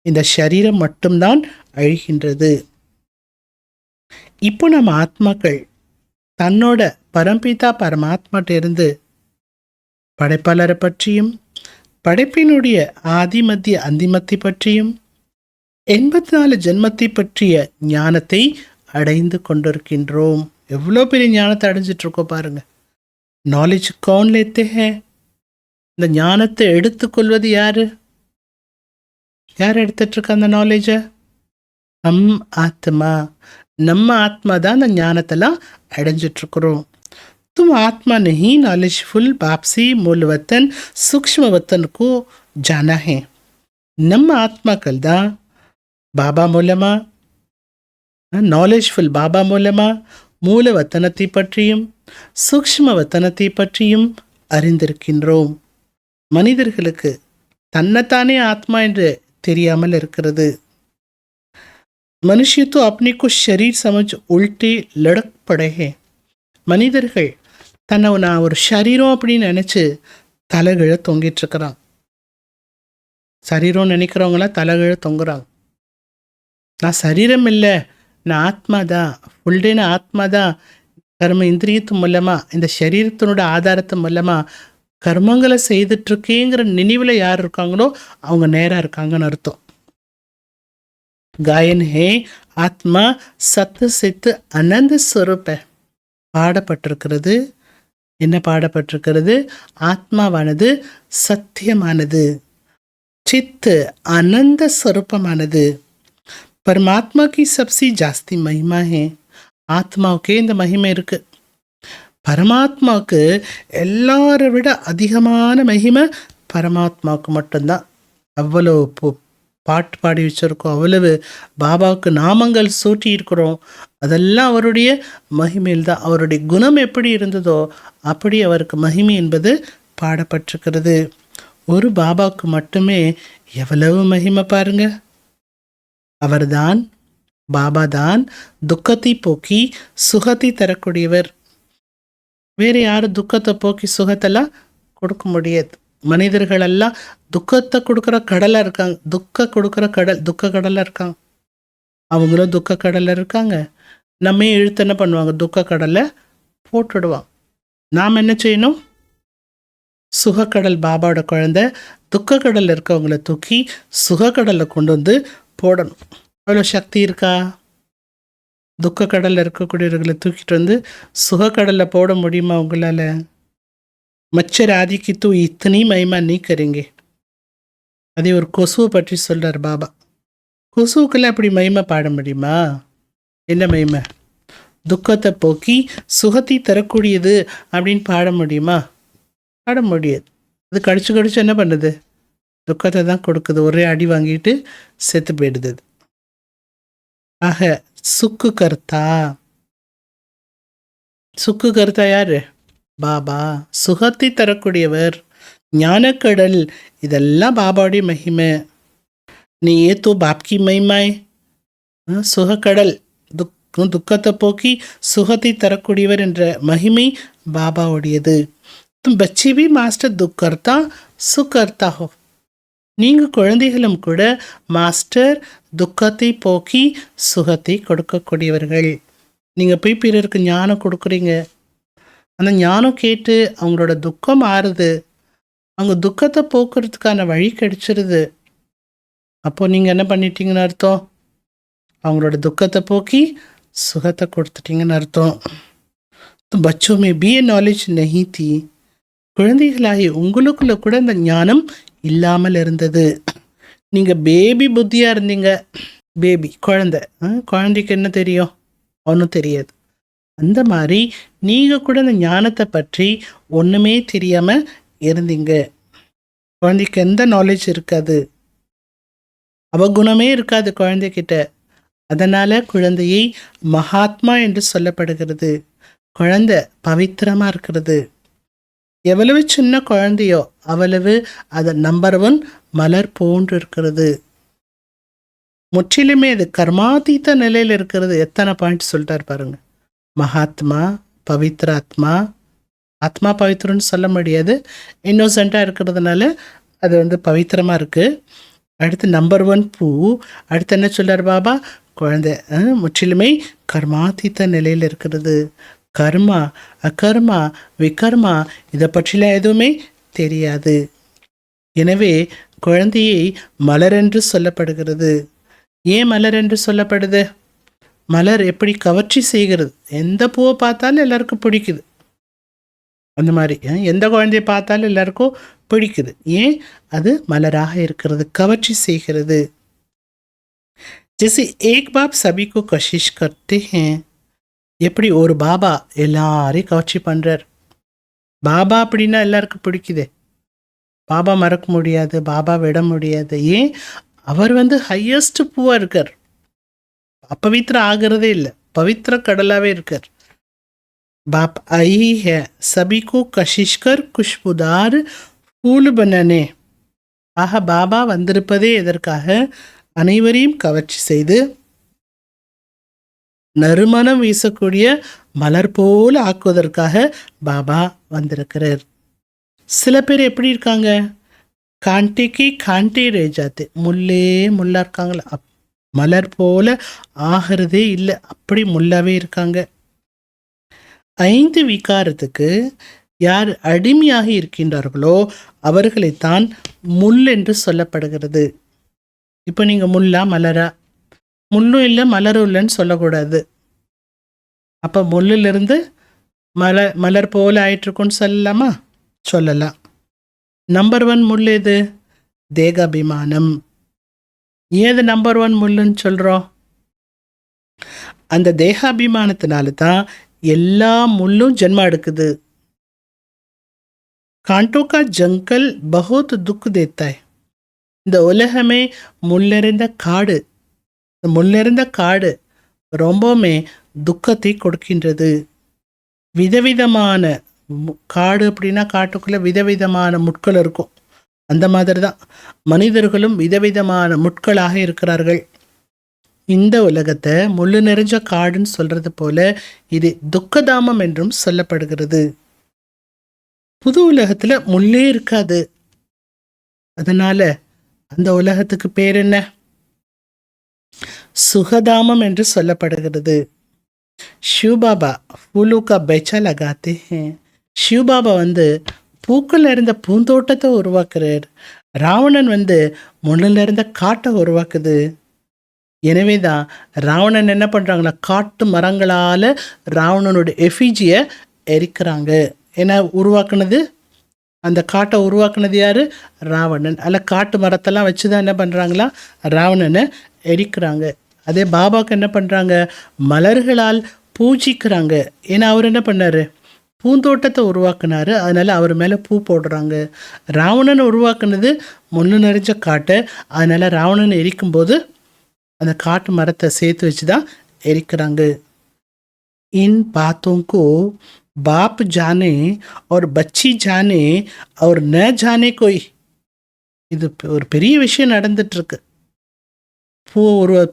இந்த சரீரம் மட்டும்தான் அழிகின்றது. இப்போ நம்ம ஆத்மாக்கள் தன்னோட பரம்பிதா பரமாத்மாட்ட இருந்து படைப்பாளரை பற்றியும் படைப்பினுடைய ஆதி மத்திய அந்திமத்தை பற்றியும் 84 ஜென்மத்தை பற்றிய ஞானத்தை அடைந்து கொண்டிருக்கின்றோம். எவ்வளோ பெரிய ஞானத்தை அடைஞ்சிட்டு இருக்கோம் பாருங்க. நாலேஜ் கौन लेते हैं? இந்த ஞானத்தை எடுத்துக்கொள்வது யாரு? யார் எடுத்துட்டு இருக்க அந்த நாலேஜை? ஆத்மா. நம்ம ஆத்மா தான் அந்த ஞானத்தெல்லாம் அடைஞ்சிட்ருக்குறோம். तुम आत्मा नहीं नॉलेजफुल बाप से मूल वतन सूक्ष्म वतन को जाना है. நம்ம ஆத்மாக்கள் தான் பாபா மூலமா நாலேஜ்ஃபுல் பாபா மூலமா மூல வத்தனத்தை பற்றியும் சூக்ஷ்ம வத்தனத்தை பற்றியும் அறிந்திருக்கின்றோம். மனிதர்களுக்கு தன்னைத்தானே ஆத்மா என்று தெரியாமல் இருக்கிறது. மனுஷ तो अपने को शरीर समझ उल्टे लड़क पड़े हैं. மனிதர்கள் தன்னை நான் ஒரு சரீரம் அப்படின்னு நினச்சி தலைகீழ தொங்கிட்டு இருக்கிறான். சரீரம் நினைக்கிறவங்களாம் தலைகீழ தொங்குறாங்க. நான் சரீரம் இல்லை, நான் ஆத்மா தான், ஃபுல் டே நான் ஆத்மா தான். கர்ம இந்திரியத்து மூலமாக இந்த சரீரத்தினோட ஆதாரத்து மூலமாக கர்மங்களை செய்துட்ருக்கேங்கிற நினைவில் யார் இருக்காங்களோ அவங்க நேராக இருக்காங்கன்னு அர்த்தம். காயன் ஹே ஆத்மா சத்து சித்து அனந்த ஸ்வரூப பாடப்பட்டிருக்கிறது. என்ன பாடப்பட்டிருக்கிறது? ஆத்மாவானது சத்தியமானது, சித்து அனந்த ஸ்வரூபமானது. பரமாத்மா கி சப்சி ஜாஸ்தி மகிமா ஹே. ஆத்மாவுக்கே இந்த மகிமை இருக்கு. பரமாத்மாவுக்கு எல்லாரை விட அதிகமான மகிமை பரமாத்மாவுக்கு மட்டும்தான். அவ்வளவு பாட்டு பாடி வச்சிருக்கோம், அவ்வளவு பாபாவுக்கு நாமங்கள் சூட்டி இருக்கிறோம். அதெல்லாம் அவருடைய மகிமையில் தான். அவருடைய குணம் எப்படி இருந்ததோ அப்படி அவருக்கு மகிமை என்பது பாடப்பட்டிருக்கிறது. ஒரு பாபாவுக்கு மட்டுமே எவ்வளவு மகிமை பாருங்க. அவர்தான் பாபா தான் துக்கத்தை போக்கி சுகத்தை தரக்கூடியவர். வேறு யாரும் துக்கத்தை போக்கி சுகத்தெல்லாம் கொடுக்க முடியாது. மனிதர்கள் எல்லாம் துக்கத்தை கொடுக்குற கடலாக இருக்காங்க, துக்க கடலாக இருக்காங்க. அவங்களும் துக்க கடலில் இருக்காங்க. நம்ம இழுத்து என்ன பண்ணுவாங்க, துக்க கடலை போட்டுடுவாங்க. நாம் என்ன செய்யணும்? சுகக்கடல் பாபாவோட குழந்தை துக்க கடலில் இருக்கவங்கள தூக்கி சுகக்கடலில் கொண்டு வந்து போடணும். அவ்வளோ சக்தி இருக்கா? துக்க கடலில் இருக்கக்கூடியவர்களை தூக்கிட்டு வந்து சுகக்கடலில் போட முடியுமா உங்களால்? மச்சர் ஆதிக்கு தூ இத்தனை மகிமா நீ கரீங்க. அதே ஒரு கொசுவை பற்றி சொல்கிறார் பாபா. கொசுவுக்கெல்லாம் அப்படி மகிமை பாட முடியுமா? என்ன மகிமை? துக்கத்தை போக்கி சுகத்தை தரக்கூடியது அப்படின்னு பாட முடியுமா? பாட முடியாது. அது கடிச்சு என்ன பண்ணுது? துக்கத்தை தான் கொடுக்குது. ஒரே அடி வாங்கிட்டு செத்து போயிடுது. ஆக சுக்கு கர்த்தா யாரு? பாபா. சுகத்தை தரக்கூடியவர், ஞானக்கடல். இதெல்லாம் பாபாவுடைய மகிமை. நீ ஏதோ பாப்கி மகிமாய். சுகக்கடல், துக்கத்தை போக்கி சுகத்தை தரக்கூடியவர் என்ற மகிமை பாபாவுடையது. तुम बच्चे भी मास्टर दुख करता सुख करता हो. நீங்கள் குழந்தைகளும் கூட மாஸ்டர் துக்கத்தை போக்கி சுகத்தை கொடுக்கக்கூடியவர்கள். நீங்கள் போய் பிறருக்கு ஞானம் கொடுக்குறீங்க. அந்த ஞானம் கேட்டு அவங்களோட துக்கம் ஆறுது, அவங்க துக்கத்தை போக்குறதுக்கான வழி கிடைச்சிருது. அப்போது நீங்கள் என்ன பண்ணிட்டீங்கன்னு அர்த்தம்? அவங்களோட துக்கத்தை போக்கி சுகத்தை கொடுத்துட்டீங்கன்னு அர்த்தம். बच्चों में भी ये नॉलेज नहीं थी. குழந்தைகளாகி உங்களுக்குள்ள கூட இந்த ஞானம் இல்லாமல் இருந்தது. நீங்கள் பேபி புத்தியாக இருந்தீங்க. பேபி குழந்தைக்கு என்ன தெரியும்? ஒன்றும் தெரியாது. அந்த மாதிரி நீங்கள் கூட இந்த ஞானத்தை பற்றி ஒன்றுமே தெரியாமல் இருந்தீங்க. குழந்தைக்கு எந்த நாலேஜ் இருக்காது, அவகுணமே இருக்காது குழந்தைகிட்ட. அதனால் குழந்தையை மகாத்மா என்று சொல்லப்படுகிறது. குழந்தை பவித்திரமாக இருக்கிறது. எவ்வளவு சின்ன குழந்தையோ அவ்வளவு அது நம்பர் 1 மலர் போன்று இருக்கிறது. முற்றிலுமே அது கர்மாதீத நிலையில் இருக்கிறது. எத்தனை பாயிண்ட் சொல்லிட்டார் பாருங்க. மகாத்மா, பவித்ராத்மா. ஆத்மா பவித்திரன்னு சொல்ல முடியாது, இன்னோசென்ட்டாக இருக்கிறதுனால அது பவித்திரமாக இருக்குது. அடுத்து நம்பர் 1 பூ. அடுத்து என்ன சொல்கிறார் பாபா? குழந்தை முற்றிலுமே கர்மாதீத நிலையில் இருக்கிறது. கர்மா, அகர்மா, விகர்மா இதை பற்றிலாம் எதுவுமே தெரியாது. எனவே குழந்தையை மலர் என்று சொல்லப்படுகிறது. ஏன் மலர் என்று சொல்லப்படுது? மலர் எப்படி கவர்ச்சி செய்கிறது? எந்த பூவை பார்த்தாலும் எல்லாருக்கும் பிடிக்குது. அந்த மாதிரி எந்த குழந்தையை பார்த்தாலும் எல்லாருக்கும் பிடிக்குது. ஏன்? அது மலராக இருக்கிறது, கவர்ச்சி செய்கிறது. जैसे एक बाप सभी को कशिश करते हैं, எப்படி ஒரு பாபா எல்லாரையும் கவர்ச்சி பண்ணுறார். பாபா அப்படின்னா எல்லாருக்கும் பிடிக்குதே. பாபா மறக்க முடியாது, பாபா விட முடியாது. ஏன்? அவர் ஹையஸ்ட் பூவாக இருக்கார். அப்பவித்திரம் ஆகிறதே இல்லை, பவித்திர கடலாகவே இருக்கார். बाप आई है सभी को कशिश कर खुशबूदार फूल बनाने. ஆக பாபா வந்திருப்பதே எதற்காக? அனைவரையும் கவர்ச்சி செய்து நறுமணம் வீசக்கூடிய மலர் போல ஆக்குவதற்காக பாபா வந்திருக்கிறார். சில பேர் எப்படி இருக்காங்க? காண்டிக்கு காண்டே ரேஜாத்து, முள்ளா இருக்காங்களா? மலர் போல ஆகிறதே இல்லை, அப்படி முள்ளாவே இருக்காங்க. 5 விகாரத்துக்கு யார் அடிமையாக இருக்கின்றார்களோ அவர்களைத்தான் முள் என்று சொல்லப்படுகிறது. இப்போ நீங்கள் முள்ளா மலரா? முள்ளும் இல்லை மலரும் இல்லைன்னு சொல்லக்கூடாது. அப்போ முள்ளிலிருந்து மலர் போல ஆயிட்டிருக்குன்னு சொல்லலாமா? சொல்லலாம். நம்பர் 1 முள் எது? தேகாபிமானம். ஏது நம்பர் 1 முள்ளுன்னு சொல்கிறோம்? அந்த தேகாபிமானத்தினால தான் எல்லா முள்ளும் ஜென்மா எடுக்குது. कांटों का जंगल बहुत दुख देता है. இந்த உலகமே முள்ளெறிந்த காடு. முள்ளெறிந்த காடு ரொம்பவுமே துக்கத்தை கொடுக்கின்றது. விதவிதமான காடு அப்படின்னா காட்டுக்குள்ளே விதவிதமான முட்கள் இருக்கும். அந்த மாதிரி தான் மனிதர்களும் விதவிதமான முட்களாக இருக்கிறார்கள். இந்த உலகத்தை முள்ளு நிறைஞ்ச காடுன்னு சொல்கிறது போல இது துக்கதாமம் என்றும் சொல்லப்படுகிறது. புது உலகத்தில் முள்ளே இருக்காது. அதனால அந்த உலகத்துக்கு பேர் என்ன? சுகதாமம் என்று சொல்லப்படுகிறது. சிவபாபா ஃபூலு கா பெச்சா லகாத்தே ஹே. சிவபாபா பூக்கள் இருந்த பூந்தோட்டத்தை உருவாக்குறார். ராவணன் முள்ளில் இருந்த காட்டை உருவாக்குது. எனவே தான் ராவணன் என்ன பண்ணுறாங்கன்னா, காட்டு மரங்களால் ராவணனோட எஃபிஜியை எரிக்கிறாங்க. ஏன்னா உருவாக்குனது, அந்த காட்டை உருவாக்குனது யார்? ராவணன். அதில் காட்டு மரத்தெல்லாம் வச்சு தான் என்ன பண்ணுறாங்களா, ராவணனை எரிக்கிறாங்க. அதே பாபாவுக்கு என்ன பண்ணுறாங்க, மலர்களால் பூஜிக்கிறாங்க. ஏன்னா அவர் என்ன பண்ணார், பூந்தோட்டத்தை உருவாக்குனார். அதனால் அவர் மேலே பூ போடுறாங்க. ராவணனை உருவாக்குனது முள்ளு நிறைஞ்ச காட்டை. அதனால் ராவணனை எரிக்கும்போது அந்த காட்டு மரத்தை சேர்த்து வச்சு தான் எரிக்கிறாங்க. इन बातों को बाप जाने और बच्ची जाने और न जाने कोई. இது ஒரு பெரிய விஷயம் நடந்துட்டுருக்கு.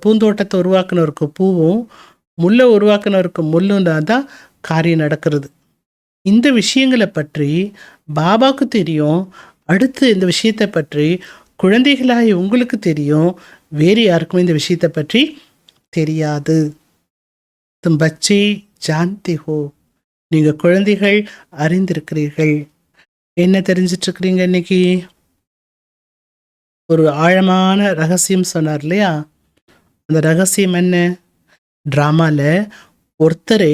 பூந்தோட்டத்தை உருவாக்குனவருக்கு பூவும், முல்லை உருவாக்குனவருக்கு முள்ளும் தான் காரியம் நடக்கிறது. இந்த விஷயங்களை பற்றி பாபாவுக்கு தெரியும். அடுத்து இந்த விஷயத்தை பற்றி குழந்தைகளாகி உங்களுக்கு தெரியும். வேறு யாருக்குமே இந்த விஷயத்தை பற்றி தெரியாது. தும் பச்சே ஜான்தே ஹோ. நீங்கள் குழந்தைகள் அறிந்திருக்கிறீர்கள். என்ன தெரிஞ்சிட்ருக்கிறீங்க? இன்னைக்கு ஒரு ஆழமான ரகசியம் சொன்னார் இல்லையா? அந்த ரகசியம் என்ன? ட்ராமாவில் ஒருத்தரே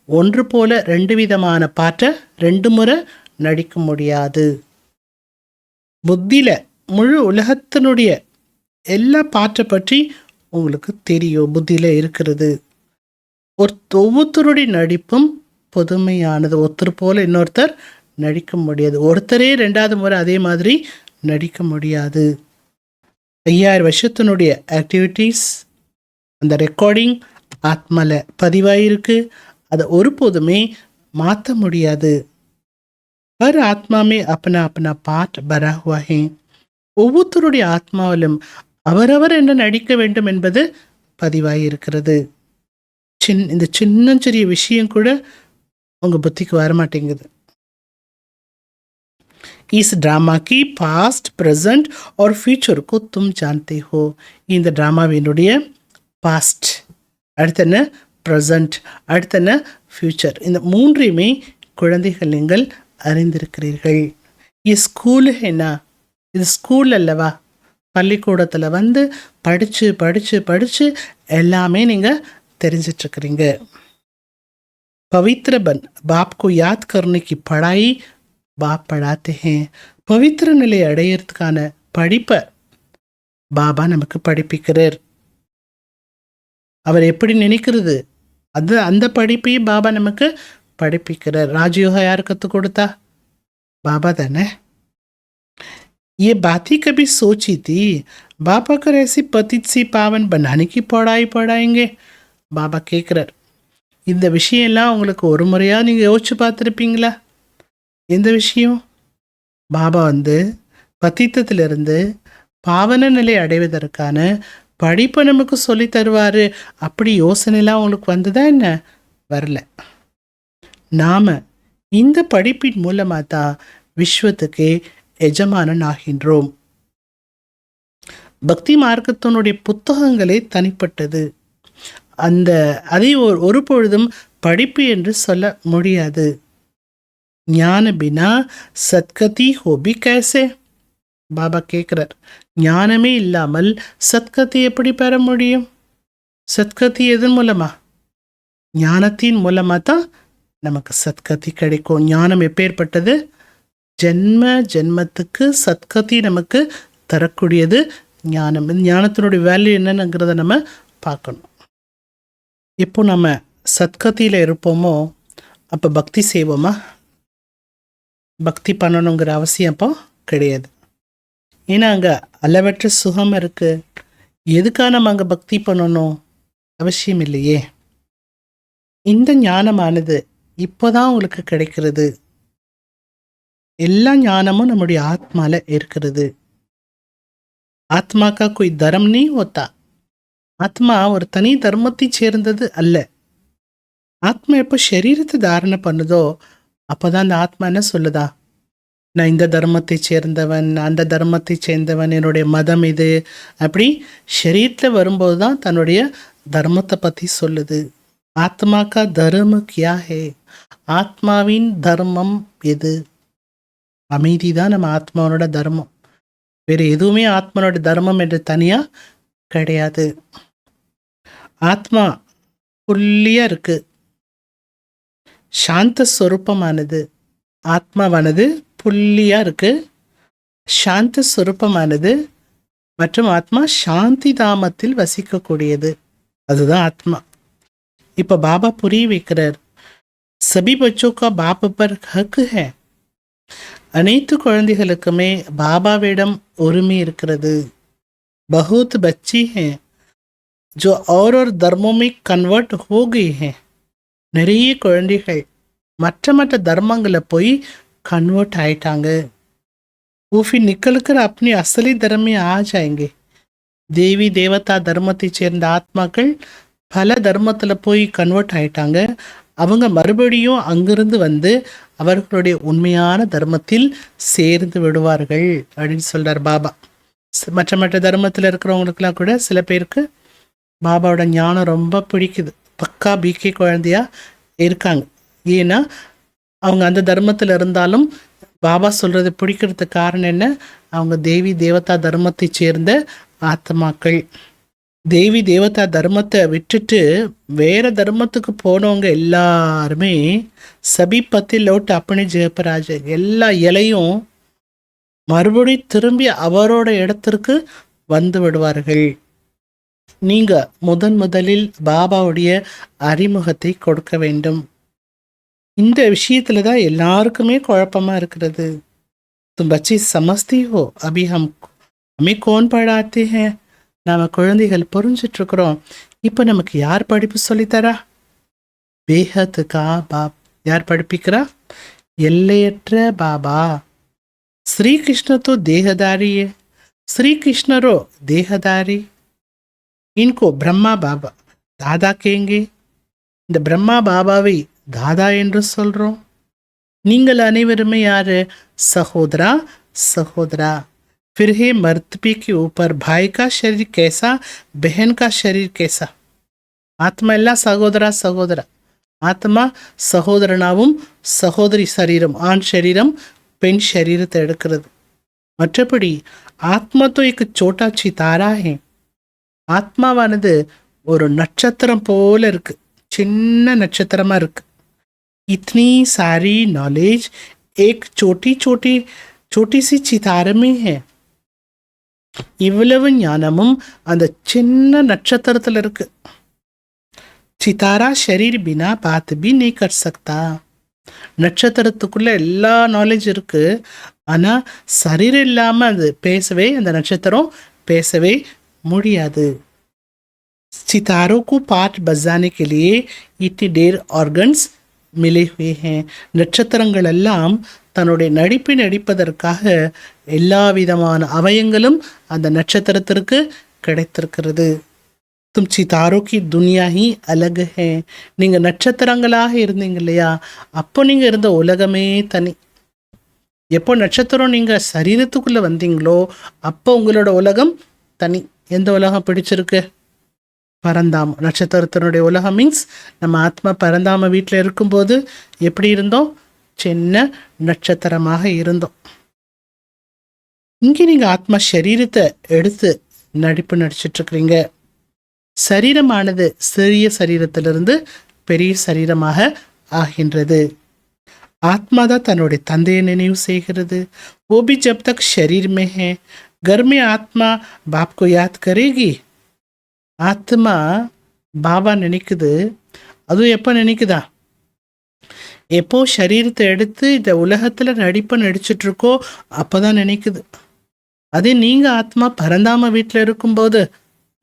ஒன்று போல 2 விதமான பாட்டை 2 முறை நடிக்க முடியாது. புத்தியில் முழு உலகத்தினுடைய எல்லா பாட்டை பற்றி உங்களுக்கு தெரியும், புத்தியில் இருக்கிறது. ஒவ்வொருத்தருடைய நடிப்பும் புதுமையானது. ஒருத்தர் போல இன்னொருத்தர் நடிக்க முடியாது. ஒருத்தரே 2வது முறை அதே மாதிரி நடிக்க முடியாது. 5000 வருஷத்தினுடைய ஆக்டிவிட்டீஸ், அந்த ரெக்கார்டிங் ஆத்மாவில் பதிவாயிருக்கு. அதை ஒருபோதுமே மாற்ற முடியாது. हर आत्मा में अपना अपना पाठ भरा हुआ है. ஒவ்வொருத்தருடைய ஆத்மாவிலும் அவரவர் என்ன நடிக்க வேண்டும் என்பது பதிவாகி இருக்கிறது. இந்த சின்னஞ்சிறிய விஷயம் கூட உங்கள் புத்திக்கு வரமாட்டேங்குது. इस ड्रामा की पास्ट, प्रेजेंट और फ्यूचर को तुम जानते हो. இந்த ட்ராமாவினுடைய பாஸ்ட், அடுத்தன ப்ரெசண்ட், அடுத்தன ஃப்யூச்சர். இந்த 3ஐயுமே குழந்தைகள் நீங்கள் அறிந்திருக்கிறீர்கள். ஸ்கூல் என்ன? இது ஸ்கூல் அல்லவா? பள்ளிக்கூடத்தில் படித்து படித்து படித்து எல்லாமே நீங்கள் தெரிஞ்சிட்ருக்கிறீங்க. पवित्र बन बाप को याद करने की पढ़ाई बाप पढ़ाते हैं. பவித்திர நிலை அடையிறதுக்கான படிப்பை பாபா நமக்கு படிப்பிக்கிறார். அவர் எப்படி நினைக்கிறது, அந்த படிப்பையும் பாபா நமக்கு படிப்பிக்கிறார். ராஜயோகா யார் கற்றுக் கொடுத்தா? பாபா தானே. ये बातें कभी सोची थी बाबा कर ऐसी पतित सी पावन बनाने की पढ़ाई पढ़ाएंगे. பாபா கேட்குறார், இந்த விஷயம்லாம் உங்களுக்கு ஒரு முறையாக நீங்கள் யோசிச்சு பார்த்துருப்பீங்களா? எந்த விஷயம்? பாபா பத்தித்தத்திலிருந்து பாவன நிலை அடைவதற்கான படிப்பை நமக்கு சொல்லி தருவார். அப்படி யோசனைலாம் உங்களுக்கு வந்ததா என்ன? வரல. நாம் இந்த படிப்பின் மூலமாக தான் விஸ்வத்துக்கு எஜமானன் ஆகின்றோம். பக்தி மார்க்கத்தினுடைய புத்தகங்களே தனிப்பட்டது. அதை ஒரு பொழுதும் படிப்பு என்று சொல்ல முடியாது. ஞான பினா சத்கதி ஹோபி கேசே. பாபா கேட்குறார், ஞானமே இல்லாமல் சத்கதி எப்படி பெற முடியும்? சத்கதி எதன் மூலமா? ஞானத்தின் மூலமாக தான் நமக்கு சத்கதி கிடைக்கும். ஞானம் எப்பேற்பட்டது? ஜென்ம ஜென்மத்துக்கு சத்கதி நமக்கு தரக்கூடியது ஞானம். இந்த ஞானத்தினுடைய வேல்யூ என்னங்கிறத நம்ம பார்க்கணும். எப்போ நம்ம சத்கதியில் இருப்போமோ அப்போ பக்தி செய்வோமா? பக்தி பண்ணணுங்கிற அவசியம் அப்போ கிடையாது. ஏன்னா அங்கே அளவற்ற சுகம் இருக்குது. எதுக்காக நம்ம அங்கே பக்தி பண்ணணும்? அவசியம் இல்லையே. இந்த ஞானமானது இப்போதான் உங்களுக்கு கிடைக்கிறது. எல்லா ஞானமும் நம்முடைய ஆத்மாவில் இருக்கிறது. ஆத்மாக்கா कोई धर्म नहीं होता. ஆத்மா ஒரு தனி தர்மத்தை சேர்ந்தது அல்ல. ஆத்மா எப்போ சரீரத்தை தாரணை பண்ணுதோ அப்போதான் அந்த ஆத்மா என்ன சொல்லுதா? நான் இந்த தர்மத்தை சேர்ந்தவன், அந்த தர்மத்தை சேர்ந்தவன், என்னுடைய மதம் இது, அப்படி ஷரீரத்தில் வரும்போது தான் தன்னுடைய தர்மத்தை பற்றி சொல்லுது. ஆத்மா கா தர்ம கியா ஹே, ஆத்மாவின் தர்மம் எது? அமைதி தான் நம்ம ஆத்மாவோட தர்மம். வேறு எதுவுமே ஆத்மாவோட தர்மம் என்று தனியாக கிடையாது. ஆத்மா புள்ளியாக இருக்கு, சாந்த ஸ்வரூபமானது. ஆத்மாவானது புள்ளியாக இருக்கு, சாந்த ஸ்வரூபமானது, மற்றும் ஆத்மா சாந்தி தாமத்தில் வசிக்கக்கூடியது. அதுதான் ஆத்மா. இப்போ பாபா புரிய வைக்கிறார், சபி பச்சோக்கா பாபா பர் ஹக் ஹே. அனைத்து குழந்தைகளுக்குமே பாபாவிடம் உரிமை இருக்கிறது. बहुत बच्ची हैं जो और धर्मों में कन्वर्ट हो गई हैं. நிறைய குழந்தைகள் மற்ற மற்ற தர்மங்களை போய் கன்வெர்ட் ஆயிட்டாங்க. वो फिर निकल कर अपनी असली धर्म में आ जाएंगे. தேவி தேவதா தர்மத்தை சேர்ந்த ஆத்மாக்கள் பல தர்மத்தில் போய் கன்வெர்ட் ஆயிட்டாங்க. அவங்க மறுபடியும் அங்கிருந்து வந்து அவர்களுடைய உண்மையான தர்மத்தில் சேர்ந்து விடுவார்கள் அப்படின்னு சொல்கிறார் பாபா. மற்ற மற்ற தர்மத்தில் இருக்கிறவங்களுக்கெல்லாம் கூட சில பேருக்கு பாபாவோட ஞானம் ரொம்ப பிடிக்குது, பக்கா பிகே குழந்தையா இருக்காங்க. ஏன்னா அவங்க அந்த தர்மத்தில் இருந்தாலும் பாபா சொல்கிறது பிடிக்கிறதுக்கு காரணம் என்ன? அவங்க தேவி தேவதா தர்மத்தை சேர்ந்த ஆத்மாக்கள். தேவி தேவதா தர்மத்தை விட்டுட்டு வேற தர்மத்துக்கு போனவங்க எல்லாருமே சபி பத்தி லோட்டு அப்பனே ஜெயப்பராஜ, எல்லா இலையும் மறுபடியும் திரும்பி அவரோட இடத்திற்கு வந்து விடுவார்கள். நீங்க முதலில் பாபாவுடைய அறிமுகத்தை கொடுக்க வேண்டும். இந்த விஷயத்துல தான் எல்லாருக்குமே குழப்பமா இருக்கிறது. தும் பச்சி சமஸ்தி ஹோ, அபி ஹமே கோன் படாத்தே ஹே. நாம குழந்தைகள் புரிஞ்சிட்டு இருக்கிறோம், இப்போ நமக்கு யார் படிப்பு சொல்லித்தரா? பேஹத் கா பாப். யார் படிப்பிக்கிறா? எல்லையற்ற பாபா. ஸ்ரீ கிருஷ்ண தோ தேகதாரியே, ஸ்ரீ கிருஷ்ணரோ தேகதாரி. இன்கோ பிரம்மா பாபா தாதா கேங்கே. இந்த பிரம்மா பாபாவை தாதா என்று சொல்றோம். நீங்கள் அனைவருமே யாரு? சகோதரா சகோதரா. फिर है मर्तबे के ऊपर भाई का शरीर कैसा, बहन का शरीर कैसा. ஆத்மா எல்லாம் சகோதரா சகோதரா. ஆத்மா சகோதரனாவும் சகோதரி சரீரம், ஆண் சரீரம் பெண் சரீரத்தை எடுக்கிறது. மற்றபடி ஆத்மா तो एक छोटा सितारा है. ஆத்மாவானது ஒரு நட்சத்திரம் போல இருக்கு, சின்ன நட்சத்திரமா இருக்கு. इतनी सारी नॉलेज एक छोटी सी सितारे में है. இவ்வளவு ஞானமும் அந்த சின்ன நட்சத்திரத்தில் இருக்கு. சித்தாரா ஷரீர் பினா பாத் பி நீ கர் சக்தா. நட்சத்திரத்துக்குள்ள எல்லா நாலேஜ் இருக்கு, ஆனா சரீரம் இல்லாம அது பேசவே, அந்த நட்சத்திரம் பேசவே முடியாது. सितारों को पाठ बजाने के लिए इतने ढेर ऑर्गन्स मिले हुए हैं. நட்சத்திரங்கள் எல்லாம் தன்னுடைய நடிப்பை நடிப்பதற்காக எல்லா விதமான அவயங்களும் அந்த நட்சத்திரத்திற்கு கிடைத்திருக்கிறது. தும் சித்தாரோ கி துனியா ஹி அலக் ஹே. நீங்கள் நட்சத்திரங்களாக இருந்தீங்க இல்லையா, அப்போ நீங்கள் இருந்த உலகமே தனி. எப்போ நட்சத்திரம் நீங்கள் சரீரத்துக்குள்ளே வந்தீங்களோ அப்போ உங்களோட உலகம் தனி. எந்த உலகம் பிடிச்சிருக்கு? பரந்தாம. நட்சத்திரத்தினுடைய உலகம் மீன்ஸ் நம்ம ஆத்மா பரந்தாம வீட்டில் இருக்கும்போது எப்படி இருந்தோம்? சின்ன நட்சத்திரமாக இருந்தோம். இங்கே நீங்கள் ஆத்மா சரீரத்தை எடுத்து நடிப்பு நடிச்சிட்ருக்கிறீங்க. சரீரமானது சிறிய சரீரத்திலிருந்து பெரிய சரீரமாக ஆகின்றது. ஆத்மா தான் தன்னுடைய தந்தையை நினைவு செய்கிறது. वो भी जब तक शरीर में है, घर में आत्मा बाप को याद करेगी. ஆத்மா பாபா நினைக்குது. அதுவும் எப்போ நினைக்குதா? எப்போ சரீரத்தை எடுத்து இந்த உலகத்தில் நடிப்பை நடிச்சிட்ருக்கோ அப்போ தான் நினைக்குது. அதே நீங்கள் ஆத்மா பரந்தாம வீட்டில் இருக்கும்போது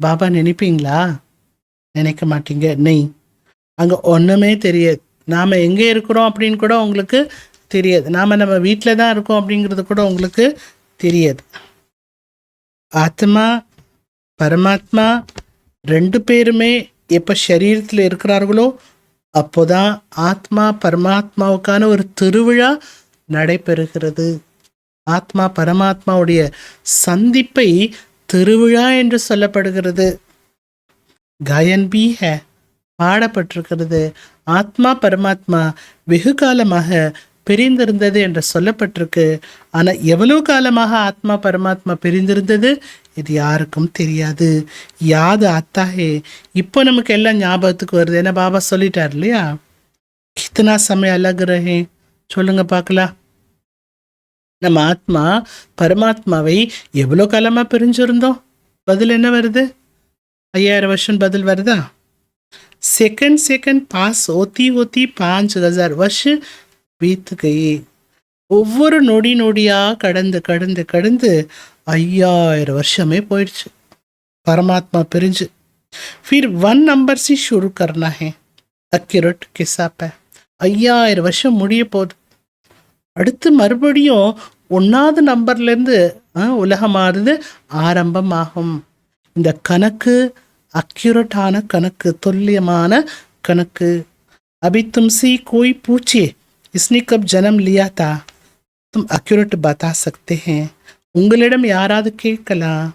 பாபா நினைப்பீங்களா? நினைக்க மாட்டீங்க. நெய், அங்கே ஒன்றுமே தெரியாது. நாம் எங்கே இருக்கிறோம் அப்படின்னு கூட உங்களுக்கு தெரியாது. நாம் நம்ம வீட்டில் தான் இருக்கோம் அப்படிங்கிறது கூட உங்களுக்கு தெரியாது. ஆத்மா பரமாத்மா ரெண்டு பேருமே எப்போ சரீரத்தில் இருக்கிறார்களோ அப்போதான் ஆத்மா பரமாத்மாவுக்கான ஒரு திருவிழா நடைபெறுகிறது. ஆத்மா பரமாத்மாவுடைய சந்திப்பை திருவிழா என்று சொல்லப்படுகிறது. காயன் பி ஹே, பாடப்பட்டிருக்கிறது. ஆத்மா பரமாத்மா வெகு காலமாக பிரிந்திருந்தது என்று சொல்லப்பட்டிருக்கு. ஆனால் எவ்வளவு காலமாக ஆத்மா பரமாத்மா பிரிந்திருந்தது இது யாருக்கும் தெரியாது. யாது ஆத்தாஹே, இப்போ நமக்கு எல்லாம் ஞாபகத்துக்கு வருது. ஏன்னா பாபா சொல்லிட்டார் இல்லையா, கித்தனா சமயம் அலக் ரஹே, சொல்லுங்க பார்க்கலாம். நம்ம ஆத்மா பரமாத்மாவை எவ்வளோ காலமாக பிரிஞ்சிருந்தோம்? பதில் என்ன வருது? 5000 வருஷம் பதில் வருதா? செகண்ட் பாஸ் ஓத்தி 5000 வருஷம் बीत गए. ஒவ்வொரு நொடி நொடியாக கடந்து கடந்து கடந்து 5000 வருஷமே போயிடுச்சு பரமாத்மா பிரிஞ்சு. फिर 1 नंबर से शुरू करना है, अक्यूरेट के साथ 5000 வருஷம் முடிய போகுது. அடுத்து மறுபடியும் 1வது நம்பர்லேருந்து உலகமானது ஆரம்பமாகும். இந்த கணக்கு அக்யூரட்டான கணக்கு, துல்லியமான கணக்கு. अभी तुमसे कोई पूछे इसने कब जन्म लिया था, तुम अक्यूरेट बता सकते हैं. உங்களிடம் யாராவது கேட்கலாம்,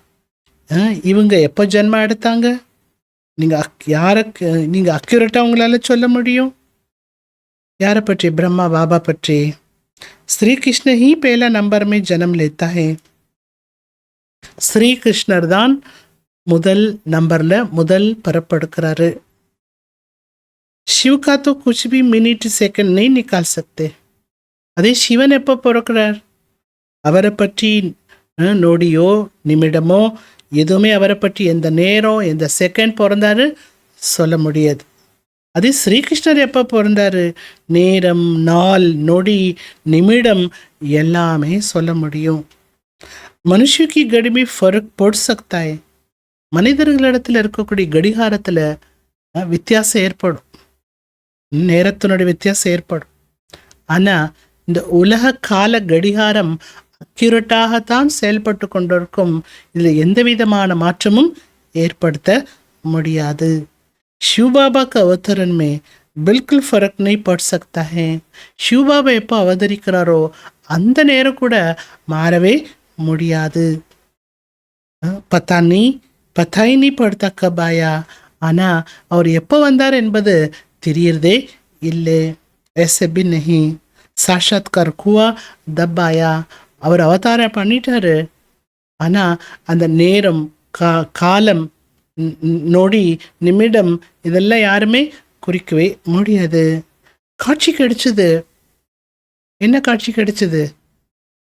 இவங்க எப்போ ஜென்மம் எடுத்தாங்க, நீங்கள் அக்யூரேட்டாக உங்களால் சொல்ல முடியும். யாரை பற்றி? பிரம்மா பாபா பற்றி. श्री कृष्ण ही पहला नंबर में जन्म लेता है. श्री कृष्णर தான் முதல் நம்பர்ல முதல் பிறப்பெடுக்கிறாரு. शिव का तो कुछ भी मिनट सेकंड नहीं निकाल सकते. அதே சிவன் எப்போ பிறக்கிறார்? அவரை பற்றி நொடியோ நிமிடமோ எதுவுமே அவரை பற்றி எந்த நேரம் எந்த செகண்ட் பிறந்தாரு சொல்ல முடியாது. அதே ஸ்ரீகிருஷ்ணர் எப்போ பிறந்தாரு? நேரம், நாள், நொடி, நிமிடம் எல்லாமே சொல்ல முடியும். மனுஷ की घड़ी में फर्क पड़ सकता है. மனிதர்களிடத்தில் இருக்கக்கூடிய கடிகாரத்தில் வித்தியாசம் ஏற்படும், நேரத்தினுடைய வித்தியாசம் ஏற்படும். ஆனால் இந்த உலக கால கடிகாரம் அக்யூரட்டாகத்தான் செயல்பட்டு கொண்டிருக்கும். இதில் எந்த விதமான மாற்றமும் ஏற்படுத்த முடியாது. शिव बाबा का अवतरण में बिल्कुल फर्क नहीं पड़ सकता है. शिव बाबा எப்போ அவதரிக்கிறாரோ அந்த நேரம் கூட மாறவே முடியாது. பத்தா ही नहीं पड़ता कब आया. ஆனால் அவர் எப்போ வந்தார் என்பது தெரியறதே இல்லை. ऐसे भी नहीं. साक्षात्कार हुआ तब आया. அவர் அவதாரம் பண்ணிட்டாரு, ஆனால் அந்த நேரம் காலம் நொடி நிமிடம் இதெல்லாம் யாருமே குறிக்கவே முடியாது. காட்சி கிடைச்சது. என்ன காட்சி கிடைச்சது?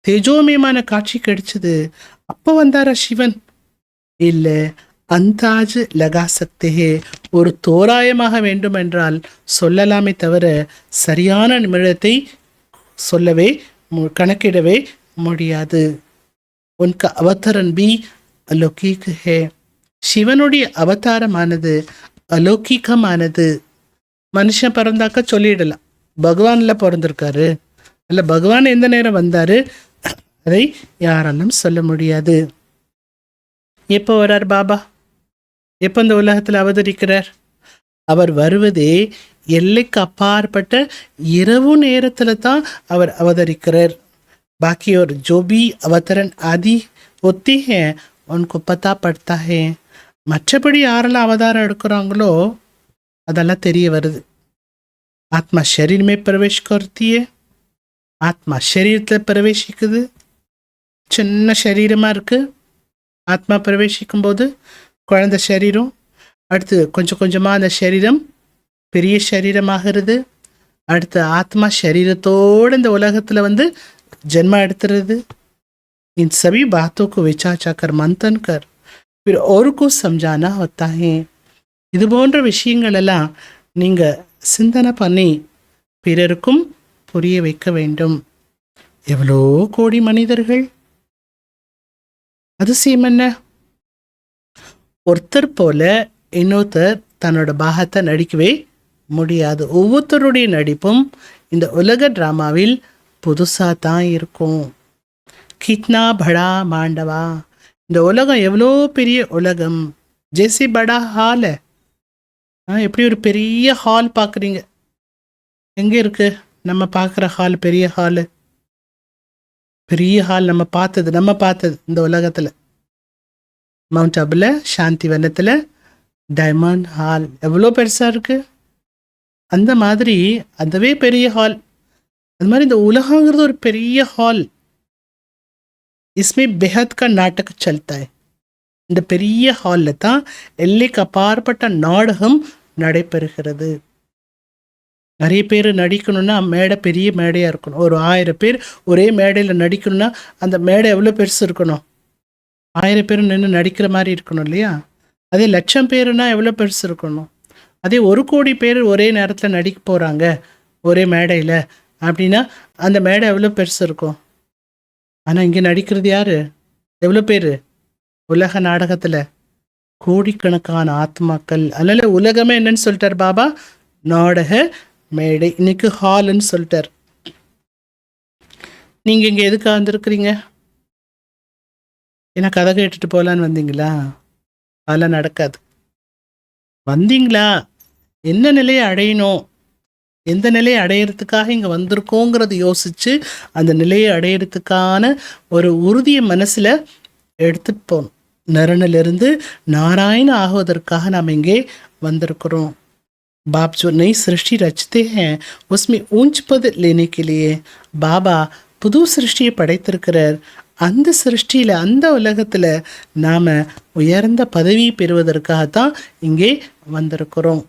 தேஜோமயமான காட்சி கிடைச்சது. அப்போ வந்தாரா சிவன்? இல்லை. அந்தாஜ் லகா சக்தே, ஒரு தோராயமாக வேண்டுமென்றால் சொல்லலாமே தவிர சரியான நிமிடத்தை சொல்லவே கணக்கிடவே முடியாது. உன்க அவதரன் பி அலௌகிக் ஹே. சிவனுடைய அவதாரமானது அலௌகிகமானது. மனுஷன் பிறந்தாக்க சொல்லிடலாம் பகவானில் பிறந்திருக்காரு, அல்ல பகவான் எந்த நேரம் வந்தார் அதை யாராலும் சொல்ல முடியாது. எப்போ வர்றார் பாபா? எப்போ இந்த உலகத்தில் அவதரிக்கிறார்? அவர் வருவதே எல்லைக்கு அப்பாற்பட்ட இரவு நேரத்தில் தான் அவர் அவதரிக்கிறார். பாக்கி ஒரு ஜோபி அவதரன் ஆதி ஒத்தி ஹே உனக்கு பத்தா படுத்தா ஹே. மற்றபடி யாரெல்லாம் அவதாரம் எடுக்கிறாங்களோ அதெல்லாம் தெரிய வருது. ஆத்மா ஷரீரமே பிரவேஷ் கருத்தியே, ஆத்மா ஷரீரத்தில் பிரவேசிக்குது. சின்ன சரீரமாக இருக்குது. ஆத்மா பிரவேசிக்கும் போது குழந்தை சரீரம், அடுத்து கொஞ்சம் கொஞ்சமாக அந்த சரீரம் பெரிய சரீரமாகிறது. அடுத்து ஆத்மா சரீரத்தோடு இந்த உலகத்தில் வந்து ஜென்மம் எடுத்துறது. इन सभी बातों को विचार कर मंथन कर फिर और को समझाना होता है. இது போன்ற விஷயங்கள் எல்லாம் நீங்கள் சிந்தனை பண்ணி பிறருக்கும் புரிய வைக்க வேண்டும். எவ்வளோ கோடி மனிதர்கள்! அதிசயம் என்ன? ஒருத்தர் போல இன்னொருத்தர் தன்னோட பாகத்தை நடிக்கவே முடியாது. ஒவ்வொருத்தருடைய நடிப்பும் இந்த உலக டிராமாவில் புதுசாக தான் இருக்கும். கிட்னா படா மாண்டவா, இந்த உலகம் எவ்வளோ பெரிய உலகம். ஜெய்சி படா ஹால், எப்படி ஒரு பெரிய ஹால் பார்க்குறீங்க. எங்கே இருக்குது நம்ம பார்க்குற ஹால்? பெரிய ஹாலு பெரிய ஹால் நம்ம பார்த்தது இந்த உலகத்தில். மவுண்ட் அபுல சாந்தி வனத்தில் டைமண்ட் ஹால் எவ்வளோ பெருசாக இருக்குது. அந்த மாதிரி அதுவே பெரிய ஹால். அது மாதிரி இந்த உலகங்கிறது ஒரு பெரிய ஹால். इसमें बेहद का नाटक चलता है. இந்த பெரிய ஹாலில் தான் எல்லைக்கு அப்பாற்பட்ட நாடகம் நடைபெறுகிறது. நிறைய பேர் நடிக்கணும்னா பெரிய மேடையாக இருக்கணும். ஒரு 1000 பேர் ஒரே மேடையில் நடிக்கணும்னா அந்த மேடை எவ்வளோ பெருசு இருக்கணும்? 1000 பேர் நின்று நடிக்கிற மாதிரி இருக்கணும் இல்லையா? அதே 1,00,000 பேருனா எவ்வளோ பெருசு இருக்கணும்? அதே 1 கோடி பேர் ஒரே நேரத்தில் நடிக்க போகிறாங்க ஒரே மேடையில் அப்படின்னா அந்த மேடை எவ்வளோ பெருசு இருக்கும்? ஆனால் இங்கே நடிக்கிறது யார்? எவ்வளோ பேர்? உலக நாடகத்தில் கோடிக்கணக்கான ஆத்மாக்கள். அதனால் உலகமே என்னன்னு சொல்லிட்டார் பாபா? நாடக மேடை. இன்னைக்கு ஹால்னு சொல்லிட்டார். நீங்கள் இங்கே எதுக்காக வந்திருக்கிறீங்க? ஏன்னா கதை கேட்டுட்டு போகலான்னு வந்தீங்களா? அதெல்லாம் நடக்காது. வந்தீங்களா என்ன நிலையை அடையணும், எந்த நிலையை அடையிறதுக்காக இங்கே வந்திருக்கோங்கிறது யோசித்து அந்த நிலையை அடையிறதுக்கான ஒரு உறுதியை மனசில் எடுத்துகிட்டு போகணும். நரனிலிருந்து நாராயண ஆகுவதற்காக நாம் இங்கே வந்திருக்கிறோம். बाप जो नई सृष्टि रचते हैं उसमें ऊंच पद लेने के लिए பாபா புது சிருஷ்டியை படைத்திருக்கிறார். அந்த சிருஷ்டியில் அந்த உலகத்தில் நாம் உயர்ந்த பதவி பெறுவதற்காகத்தான் இங்கே வந்திருக்கிறோம்.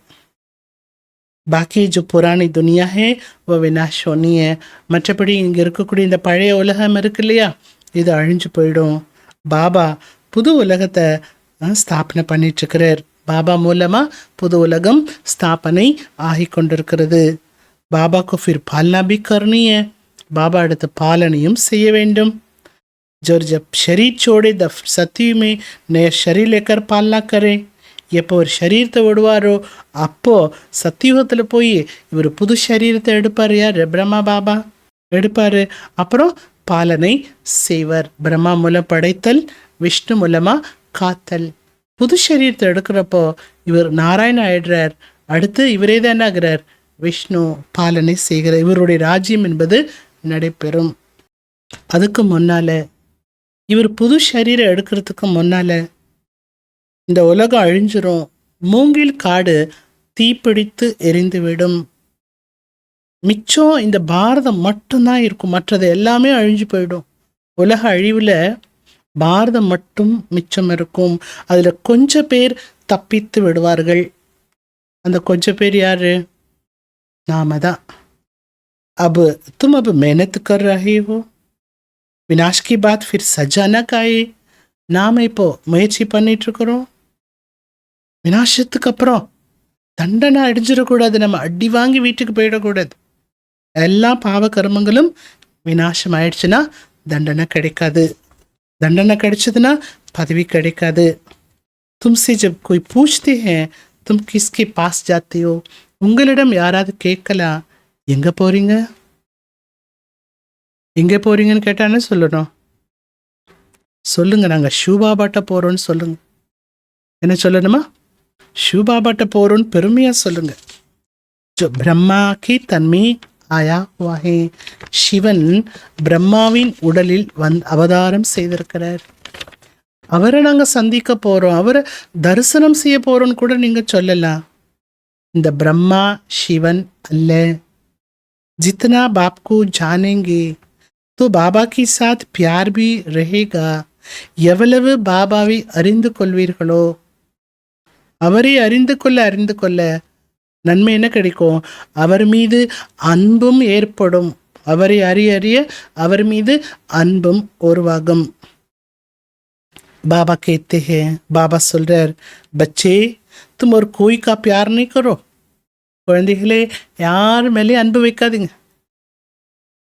பாக்கி जो पुरानी दुनिया है वो विनाश होनी है. மற்றபடி இங்கே இருக்கக்கூடிய இந்த பழைய உலகம் இருக்கு இல்லையா, இது அழிஞ்சு போயிடும். பாபா புது உலகத்தை ஸ்தாபனை பண்ணிட்டுருக்கிறார். பாபா மூலமாக புது உலகம் ஸ்தாபனை ஆகி கொண்டிருக்கிறது. பாபாக்கு ஃபிர் பாலனா பி கர்னி है. பாபா அடுத்த பாலனையும் செய்ய வேண்டும். जो जब शरीर छोड़े द सत्य में नया शरीर लेकर पालना करें. எப்போ ஒரு சரீரத்தை விடுவாரோ அப்போ சத்தியுகத்தில் போய் இவர் புது சரீரத்தை எடுப்பார். யார்? பிரம்மா பாபா எடுப்பார். அப்புறம் பாலனை செய்வர். பிரம்மா மூலம் படைத்தல், விஷ்ணு மூலமாக காத்தல். புது சரீரத்தை எடுக்கிறப்போ இவர் நாராயண ஆயிடுறார். அடுத்து இவரே தான் என்ன ஆகிறார்? விஷ்ணு பாலனை செய்கிறார். இவருடைய ராஜ்யம் என்பது நடைபெறும். அதுக்கு முன்னால் இவர் புது சரீரம் எடுக்கிறதுக்கு முன்னால் இந்த உலகம் அழிஞ்சிரும். மூங்கில் காடு தீப்பிடித்து எரிந்துவிடும். மிச்சம் இந்த பாரதம் மட்டும்தான் இருக்கும். மற்றது எல்லாமே அழிஞ்சு போயிடும். உலக அழிவில் பாரதம் மட்டும் மிச்சம் இருக்கும். அதில் கொஞ்சம் பேர் தப்பித்து விடுவார்கள். அந்த கொஞ்சம் பேர் யார்? நாம தான். अब तुम अब मेहनत कर रहे हो, विनाश की बात फिर सजा न खाए. நாம் இப்போ முயற்சி பண்ணிட்டு இருக்கிறோம். விநாசத்துக்கு அப்புறம் தண்டனை அடிஞ்சிடக்கூடாது. நம்ம அடி வாங்கி வீட்டுக்கு போயிடக்கூடாது. எல்லா பாவ கர்மங்களும் விநாசம் ஆயிடுச்சுன்னா தண்டனை கிடைக்காது. தண்டனை கிடைச்சதுன்னா பதவி கிடைக்காது. तुमसे जब कोई पूछते हैं तुम किसके पास जाते हो, உங்களிடம் யாராவது கேட்கலாம் எங்கே போகிறீங்க, எங்கே போகிறீங்கன்னு கேட்டானே சொல்லணும். சொல்லுங்கள் நாங்கள் ஷூபாபாட்ட போகிறோன்னு சொல்லுங்கள். என்ன சொல்லணுமா? ஷூபாபாட்ட போகிறோன்னு பெருமையாக சொல்லுங்கள். जो ब्रह्मा की तन्मी आया हुआ है. சிவன் பிரம்மாவின் உடலில் அவதாரம் செய்திருக்கிறார். அவரை நாங்கள் சந்திக்க போகிறோம், அவரை தரிசனம் செய்ய போகிறோன்னு கூட நீங்கள் சொல்லலாம். இந்த பிரம்மா சிவன் அல்ல. जितना बाप को जानेंगे तो बाबा के साथ प्यार भी रहेगा. எவ்வளவு பாபாவை அறிந்து கொள்வீர்களோ அவரை அறிந்து கொள்ள நன்மை என்ன கிடைக்கும்? அவர் மீது அன்பும் ஏற்படும். அவரை அறிய அவர் மீது அன்பும் உருவாகும். பாபா कहते हैं, பாபா சொல்றார், बच्चे तुम और कोई का प्यार नहीं करो. குழந்தைகளே யார் மேலே அன்பு வைக்காதீங்க.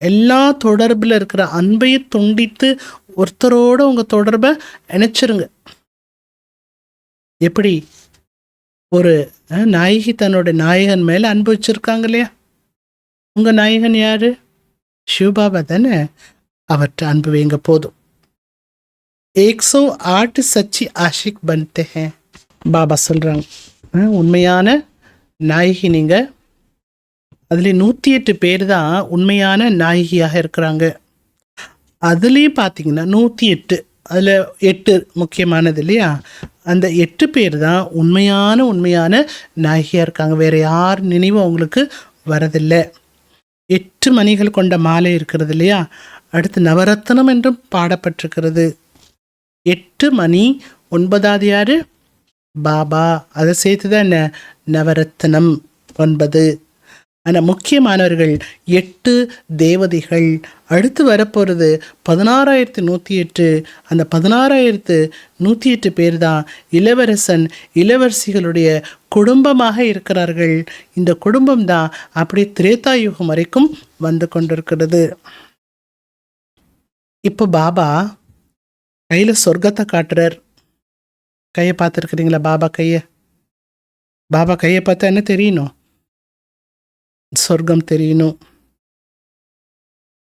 எல்லா தொடர்பில் இருக்கிற அன்பையை துண்டித்து ஒருத்தரோடு உங்கள் தொடர்பை இணைச்சிருங்க. எப்படி ஒரு நாயகி தன்னோட நாயகன் மேலே அன்பு வச்சுருக்காங்க இல்லையா? உங்கள் நாயகன் யார்? சிவபாபா தானே. அவற்றை அன்பு வைங்க போதும். 108 சச்சி ஆஷிக் பன்தே ஹேன். பாபா சொல்கிறாங்க, உண்மையான நாயகி நீங்கள். அதில் 108 பேர் தான் உண்மையான நாயகியாக இருக்கிறாங்க. அதுலேயும் பார்த்தீங்கன்னா 108, அதில் 8 முக்கியமானது இல்லையா? அந்த 8 பேர் தான் உண்மையான நாயகியாக இருக்காங்க. வேறு யார் நினைவும் அவங்களுக்கு வரதில்லை. 8 மணிகள் கொண்ட மாலை இருக்கிறது இல்லையா? அடுத்து நவரத்னம் என்றும் பாடப்பட்டிருக்கிறது. 8 மணி, 9வது யார்? பாபா. அதை சேர்த்து தான் என்ன? நவரத்னம் 9. ஆனால் முக்கியமானவர்கள் 8 தேவதைகள். அடுத்து வரப்போகிறது 16,108. அந்த 16,108 பேர் தான் இளவரசன் இளவரசிகளுடைய குடும்பமாக இருக்கிறார்கள். இந்த குடும்பம் தான் அப்படியே திரேதா யுகம் வரைக்கும் வந்து கொண்டிருக்கிறது. இப்போ பாபா கையில் சொர்க்கத்தை காட்டுறார். கையை பார்த்துருக்குறீங்களா? பாபா கையை பார்த்தா என்ன தெரியணும்? சொர்க்கம் தெரியணும்.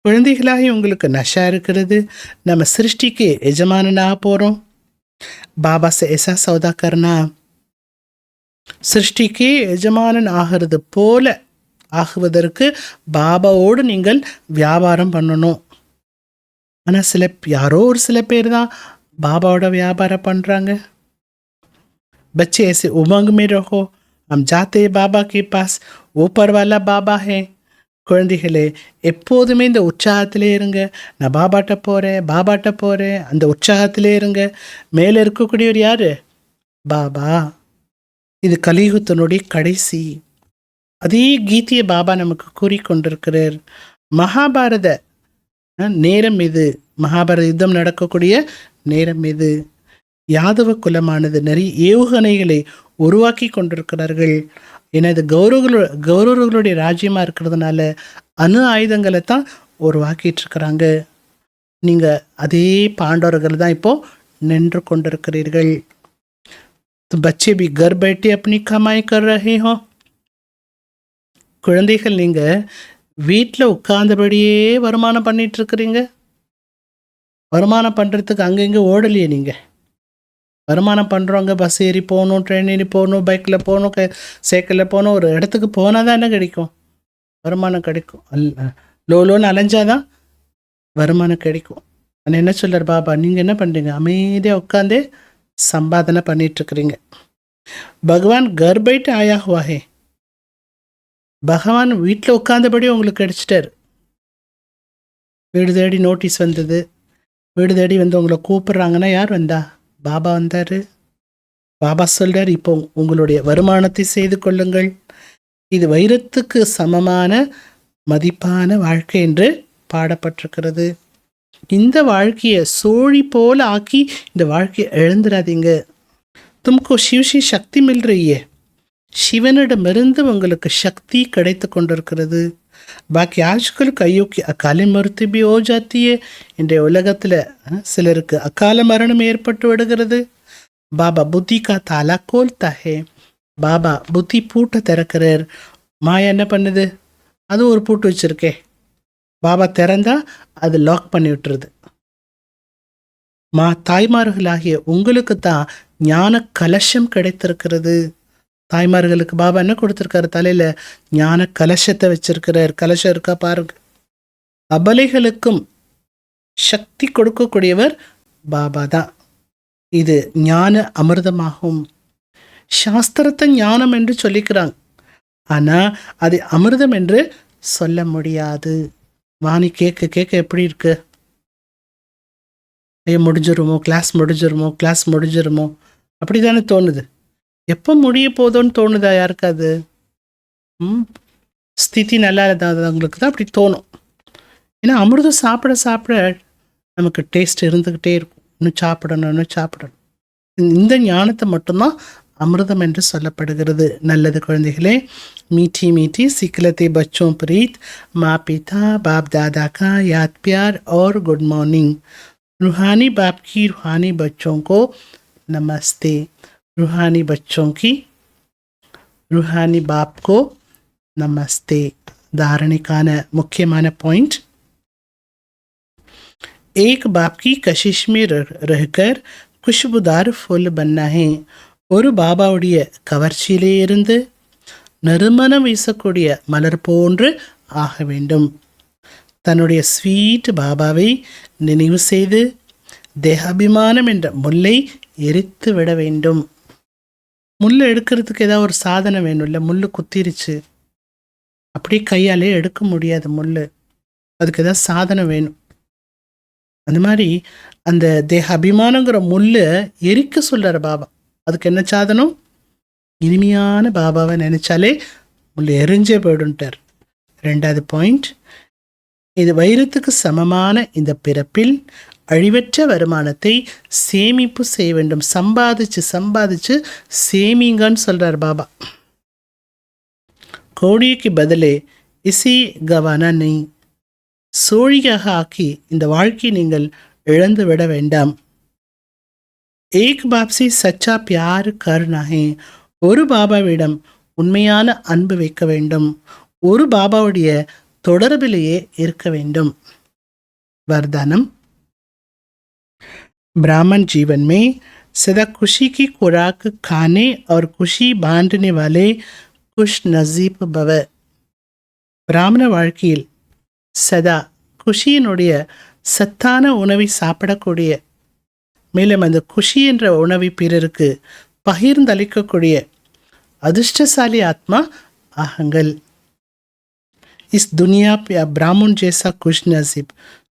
குழந்தைகளாகி உங்களுக்கு நஷா இருக்கிறது. நம்ம சிருஷ்டிக்கு எஜமானனாக போகிறோம். பாபா से ऐसा सौदा करना, சிருஷ்டிக்கு எஜமானன் ஆகிறது போல ஆகுவதற்கு பாபாவோடு நீங்கள் வியாபாரம் பண்ணணும். ஆனால் யாரோ ஒரு சில பேர் தான் பாபாவோட வியாபாரம் பண்ணுறாங்க. बच्चे ऐसे उमंग में रहो, हम जाते हैं बाबा के पास, ऊपर वाला बाबा है. குழந்தைகளே, எப்போதுமே இந்த உற்சாகத்திலே இருங்க. நான் பாபாட்ட போகிறேன், அந்த உற்சாகத்திலே இருங்க. மேலே இருக்கக்கூடியவர் யார்? பாபா. இது கலியுகத்தினுடைய கடைசி. அதே கீதையை பாபா நமக்கு கூறிக்கொண்டிருக்கிறார். மகாபாரத நேரம் இது, மகாபாரத யுத்தம் நடக்கக்கூடிய நேரம் இது. யாதவ குலமானது நிறைய ஏவுகணைகளை உருவாக்கி கொண்டிருக்கிறார்கள். ஏன்னா இது கௌரவர்களுடைய ராஜ்யமாக இருக்கிறதுனால அணு ஆயுதங்களை தான் உருவாக்கிட்டு இருக்கிறாங்க. நீங்கள் அதே பாண்டவர்கள் தான் இப்போது நின்று கொண்டிருக்கிறீர்கள். பச்சே பி கர் பைட்டே அப்படி கமாய் கர் ரஹே ஹோ. குழந்தைகள், நீங்கள் வீட்டில் உட்கார்ந்தபடியே வருமானம் பண்ணிட்டு இருக்கிறீங்க. வருமானம் பண்ணுறதுக்கு அங்கங்கே ஓடலையே. நீங்கள் வருமானம் பண்ணுறவங்க பஸ் ஏறி போகணும், ட்ரெயின் ஏறி போகணும், பைக்கில் போகணும், சைக்கிளில் போகணும். ஒரு இடத்துக்கு போனால் தான் என்ன கிடைக்கும்? வருமானம் கிடைக்கும். லோன்னு அலைஞ்சாதான் வருமானம் கிடைக்கும். ஆனால் என்ன சொல்கிறார் பாபா? நீங்கள் என்ன பண்ணுறீங்க? அமைதியாக உட்காந்தே சம்பாதனை பண்ணிகிட்ருக்குறீங்க. பகவான் கர் பைட்டு ஆயா ஹுவாஹே. பகவான் வீட்டில் உட்காந்தபடி உங்களுக்கு கிடைச்சிட்டார். வீடு தேடி நோட்டீஸ் வந்தது. வீடு தேடி வந்து உங்களை கூப்பிட்றாங்கன்னா யார் வந்தா? பாபா வந்தார். பாபா சொல்கிறார், இப்போ உங்களுடைய வருமானத்தை செய்து கொள்ளுங்கள். இது வைரத்துக்கு சமமான மதிப்பான வாழ்க்கை என்று பாடப்பட்டிருக்கிறது. இந்த வாழ்க்கையை சோழி போல ஆக்கி இந்த வாழ்க்கையை இழந்துடாதீங்க. தும்கோ சிவசி சக்தி மில் ரਹੀயே. சிவனிடமிருந்து உங்களுக்கு சக்தி கிடைத்து கொண்டிருக்கிறது. பாக்கி ஆஜ்கல் கையோக்கி அக்கால மருத்து பி ஓ ஜாத்தியே. இன்றைய உலகத்தில் சிலருக்கு அக்கால மரணம் ஏற்பட்டு விடுகிறது. பாபா புத்தி கா தாலா கோல்தா ஹே. பாபா புத்தி பூட்டை திறக்கிறார். மாயா என்ன பண்ணுது? அது ஒரு பூட்டு வச்சிருக்கே. பாபா திறந்தா அது லாக் பண்ணி விட்டுருது. தாய்மார்களாகிய உங்களுக்கு தான் ஞான கலசம் கிடைத்திருக்கிறது. தாய்மார்களுக்கு பாபா என்ன கொடுத்துருக்காரு? தலையில் ஞான கலசத்தை வச்சிருக்கிறார். கலசம் இருக்கா பாருங்க. அபலைகளுக்கும் சக்தி கொடுக்கக்கூடியவர் பாபா தான். இது ஞான அமிர்தமாகும். சாஸ்திரத்தை ஞானம் என்று சொல்லிக்கிறாங்க, ஆனால் அது அமிர்தம் என்று சொல்ல முடியாது. வாணி கேட்க கேட்க எப்படி இருக்கு? முடிஞ்சிருமோ, கிளாஸ் முடிஞ்சிருமோ அப்படி தானே தோணுது. எப்போ முடிய போதோன்னு தோணுதா யாருக்காது? ஸ்திதி நல்லா இல்லாதவங்களுக்கு தான் அப்படி தோணும். ஏன்னா அமிர்தம் சாப்பிட சாப்பிட நமக்கு டேஸ்ட் இருந்துக்கிட்டே இருக்கும். இன்னும் சாப்பிடணும். இந்த ஞானத்தை மட்டும்தான் அமிர்தம் என்று சொல்லப்படுகிறது. நல்லது குழந்தைகளே, மீठी मीठी सिखलते बच्चों प्रीत, माँ पिता बाप दादा का याद प्यार और गुड मॉर्निंग. रूहानी बाप की रूहानी बच्चों को नमस्ते. रूहानी बच्चों की रूहानी बाप को नमस्ते. धारणिकान मुख्यமான पॉइंट. एक बाप की कशिश में रहकर खुशबूदार फूल बनना है. ஒரு பாபாவுடைய கவர்ச்சியிலே இருந்து நறுமணம் வீசக்கூடிய மலர் போன்று ஆக வேண்டும். தன்னுடைய ஸ்வீட் பாபாவை நினைவு செய்து தேகாபிமானம் என்ற முல்லை எரித்து விட வேண்டும். முள்ளை எடுக்கிறதுக்கு ஏதாவது ஒரு சாதனம் வேணும், இல்லை முள் குத்திருச்சு, அப்படியே கையாலே எடுக்க முடியாது முள், அதுக்கு ஏதாவது சாதனம் வேணும். அந்த மாதிரி அந்த தேக அபிமானங்கிற முள்ளை எரிக்க சொல்கிறார் பாபா. அதுக்கு என்ன சாதனம்? இனிமையான பாபாவை நினைச்சாலே முள் எரிஞ்சே போயிடுன்ட்டார். 2வது பாயிண்ட், இது வைரத்துக்கு சமமான இந்த பிறப்பில் அழிவற்ற வருமானத்தை சேமிப்பு செய்ய வேண்டும். சம்பாதிச்சு சேமிங்கன்னு சொல்கிறார் பாபா. கோடிக்கு பதிலே இசி கவானா நெய், சோழியாக ஆக்கி இந்த வாழ்க்கை நீங்கள் இழந்து விட வேண்டாம். ஏக் பாப்சி சச்சா பியார் கர்னாஹே, ஒரு பாபாவிடம் உண்மையான அன்பு வைக்க வேண்டும், ஒரு பாபாவுடைய தொடர்பிலேயே இருக்க வேண்டும். वरदानम, ब्राह्मण जीवन में सदा खुशी की खुराक खाने और खुशी बांटने वाले खुश नसीब भव. பிராமண வாழ்க்கையில் சதா குஷியினுடைய சத்தான உணவை சாப்பிடக்கூடிய, மேலும் அந்த குஷி என்ற உணவை பிறருக்கு பகிர்ந்தளிக்கக்கூடிய அதிர்ஷ்டசாலி ஆத்மா ஆகுங்கள். इस दुनिया पे ब्राह्मण जैसा खुश नसीब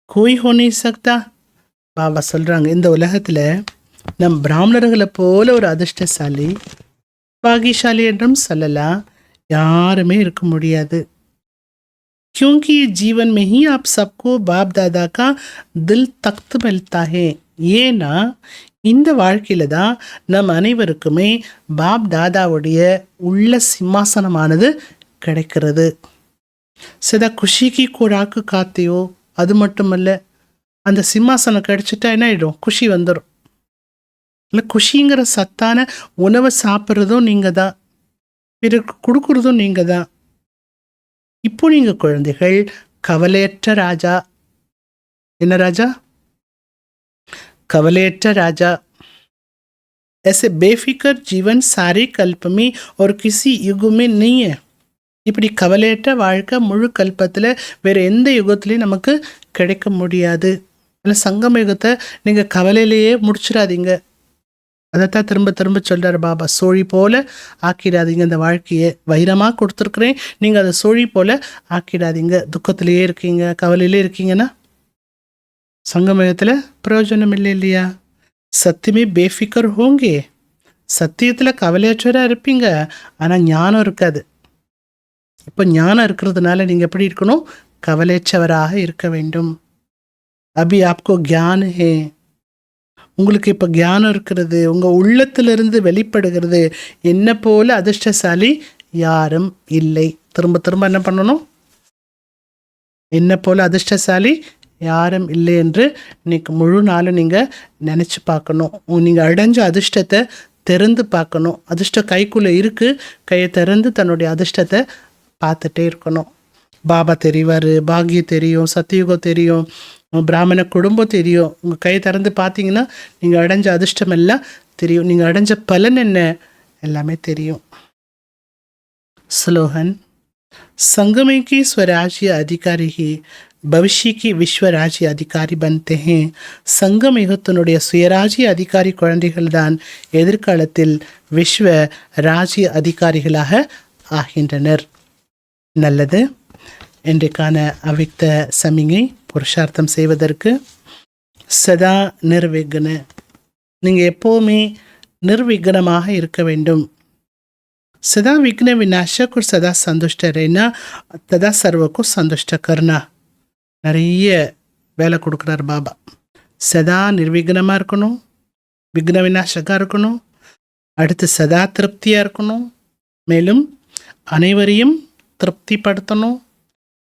कोई हो नहीं सकता. பாபா சொல்கிறாங்க, இந்த உலகத்தில் நம் பிராமணர்களை போல ஒரு அதிர்ஷ்டசாலி, பாகியசாலி என்றும் சொல்லலாம், யாருமே இருக்க முடியாது. क्योंकि ये जीवन में ही आप सबको बाप दादा का दिल तख्त मिलता है. ஏன்னா இந்த வாழ்க்கையில தான் நம் அனைவருக்குமே பாப் தாதாவுடைய உள்ள சிம்மாசனமானது கிடைக்கிறது. சதா குஷிக்கு கூறாக்கு காத்தையோ, அது மட்டுமல்ல, அந்த சிம்மாசனம் கிடைச்சிட்டா என்ன ஆகிடும்? குஷி வந்துடும். இல்லை, குஷிங்கிற சத்தான உணவை சாப்பிட்றதும் நீங்கள் தான், பிறருக்கு கொடுக்குறதும் நீங்கள் தான். இப்போ நீங்கள் குழந்தைகள் கவலையற்ற ராஜா. என்ன ராஜா? கவலையற்ற ராஜா. ऐसे बेफिक्र जीवन सारे कल्प में और किसी युग में नहीं है. இப்படி கவலையற்ற வாழ்க்கை முழு கல்பத்தில் வேறு எந்த யுகத்துலேயும் நமக்கு கிடைக்க முடியாது. இல்லை, சங்கம யுகத்தை நீங்கள் கவலையிலேயே முடிச்சிடாதீங்க. அதைத்தான் திரும்ப திரும்ப சொல்கிறார் பாபா. சோழி போல் ஆக்கிடாதீங்க இந்த வாழ்க்கையை. வைரமாக கொடுத்துருக்குறேன், நீங்கள் அதை சோழி போல் ஆக்கிடாதீங்க. துக்கத்திலேயே இருக்கீங்க, கவலையிலே இருக்கீங்கன்னா சங்கமயத்தில் பிரயோஜனம் இல்லை இல்லையா? சத்தியமே பேஃபிக்கர் ஹோங்கே, சத்தியத்தில் கவலையற்றவராக இருப்பீங்க, ஆனால் ஞானம் இருக்காது. இப்போ ஞானம் இருக்கிறதுனால நீங்கள் எப்படி இருக்கணும்? கவலையற்றவராக இருக்க வேண்டும். அபி ஆப்கோ கியான் ஹே, உங்களுக்கு இப்போ ஞானம் இருக்கிறது, உங்கள் உள்ளத்திலிருந்து வெளிப்படுகிறது. என்ன போல அதிர்ஷ்டசாலி யாரும் இல்லை. திரும்ப திரும்ப என்ன பண்ணணும்? என்ன போல அதிர்ஷ்டசாலி யாரும் இல்லை என்று இன்னைக்கு முழு நாளும் நீங்கள் நினச்சி பார்க்கணும். நீங்கள் அடைஞ்ச அதிர்ஷ்டத்தை திறந்து பார்க்கணும். அதிர்ஷ்டம் கைக்குள்ளே இருக்குது, கையை திறந்து தன்னுடைய அதிர்ஷ்டத்தை பார்த்துட்டே இருக்கணும். பாபா தெரிவார், பாக்கியம் தெரியும், சத்தியுகம் தெரியும், பிராமண குடும்பம் தெரியும். உங்கள் கையை திறந்து பார்த்தீங்கன்னா நீங்கள் அடைஞ்ச அதிர்ஷ்டம் எல்லாம் தெரியும், நீங்கள் அடைஞ்ச பலன் என்ன எல்லாமே தெரியும். ஸ்லோகன், संगम की स्वराज्य अधिकारी ही भविष्य की विश्व राज्य अधिकारी बनते हैं. சங்கம் யுகத்தினுடைய சுயராஜ்ய அதிகாரி குழந்தைகள் தான் எதிர்காலத்தில் விஸ்வ ராஜ்ய அதிகாரிகளாக ஆகின்றனர். நல்லது. இன்றைக்கான அவ்விக்த சமிகை புருஷார்த்தம் செய்வதற்கு சதா நிர்விக்ன, நீங்கள் எப்போவுமே நிர்விக்னமாக இருக்க வேண்டும். सदा विघ्न विनाशक और सदा संतुष्ट रहना, तदा सर्व को संतुष्ट करना. நிறைய வேலை கொடுக்குறார் பாபா. சதா நிர்விக்னமாக இருக்கணும், விக்ன விநாசகாக இருக்கணும், அடுத்து சதா திருப்தியாக இருக்கணும், மேலும் அனைவரையும் திருப்திப்படுத்தணும்.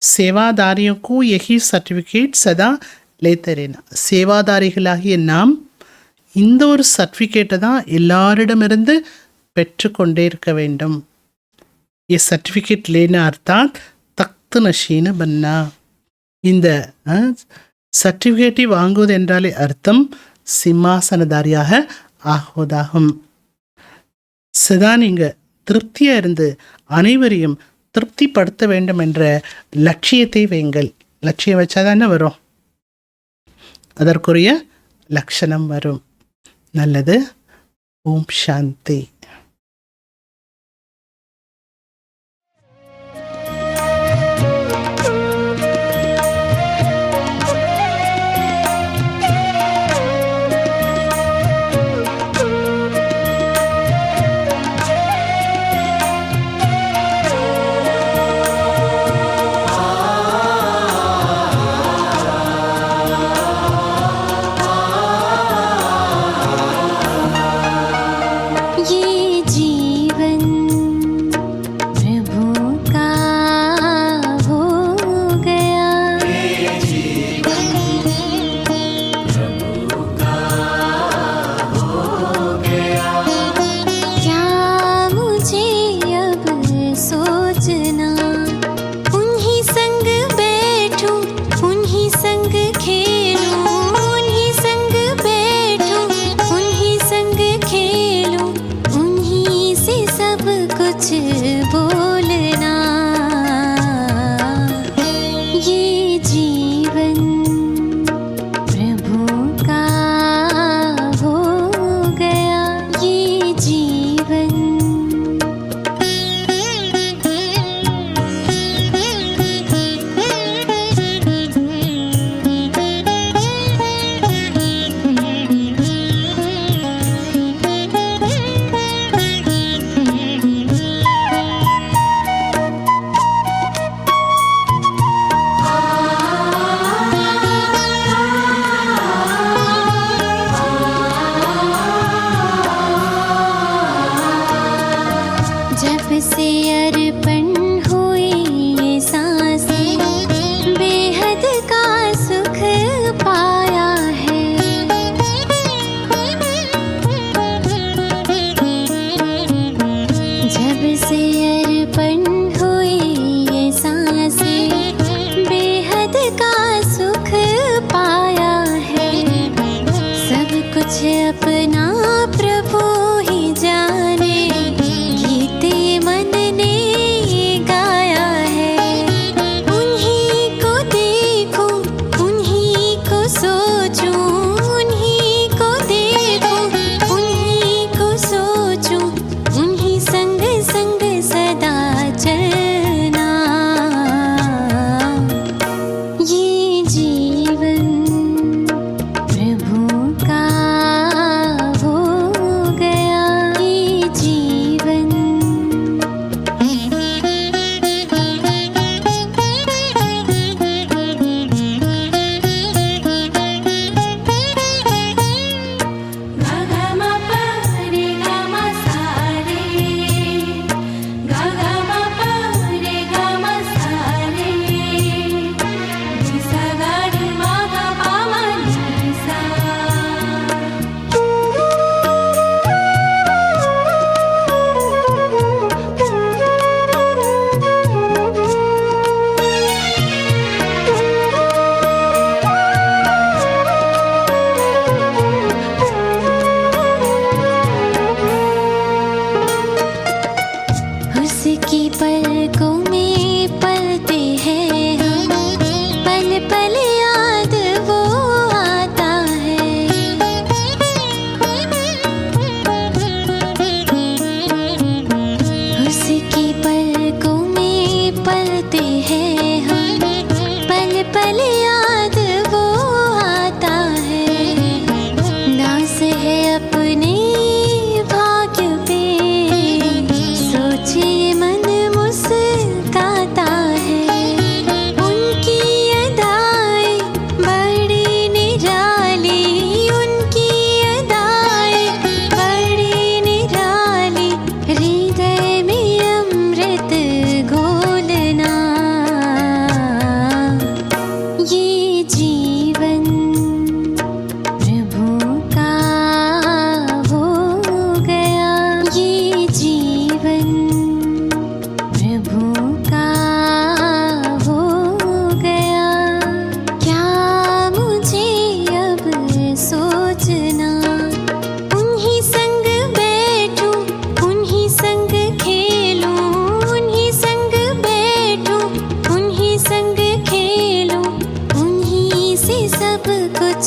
சேவாதாரியோக்கு यही சர்டிஃபிகேட் சதா लेते रहना. சேவாதாரிகளாகிய நாம் இந்த ஒரு சர்டிஃபிகேட்டை தான் எல்லாரிடமிருந்து பெற்றுக்கொண்டே இருக்க வேண்டும். ये सर्टिफिकेट लेना अर्थात तख्त नशीन बनना. இந்த சர்டிஃபிகேட்டை வாங்குவது என்றாலே அர்த்தம் சிம்மாசனதாரியாக ஆகுவதாகும். சதா நீங்கள் திருப்தியாக இருந்து அனைவரையும் திருப்திப்படுத்த வேண்டும் என்ற லட்சியத்தை வைங்கள். லட்சியம் வச்சா தானே வரும், அதற்குரிய லட்சணம் வரும். நல்லது. ஓம் சாந்தி. ये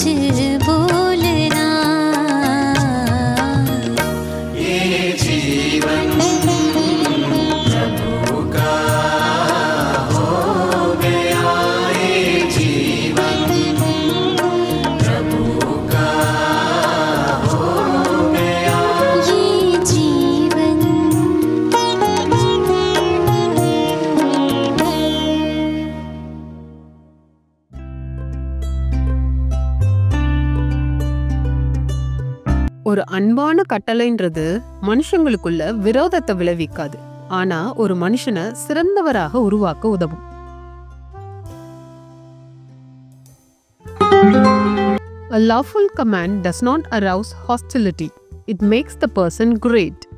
सच बोलना। ये जीवन ஒரு அன்பான கட்டளைன்றது மனுஷங்களுக்குள்ள விரோதத்தை விளைவிக்காது, ஆனா ஒரு மனுஷனை சிறந்தவராக உருவாக்க உதவும். A lawful command does not arouse hostility. It makes the person great.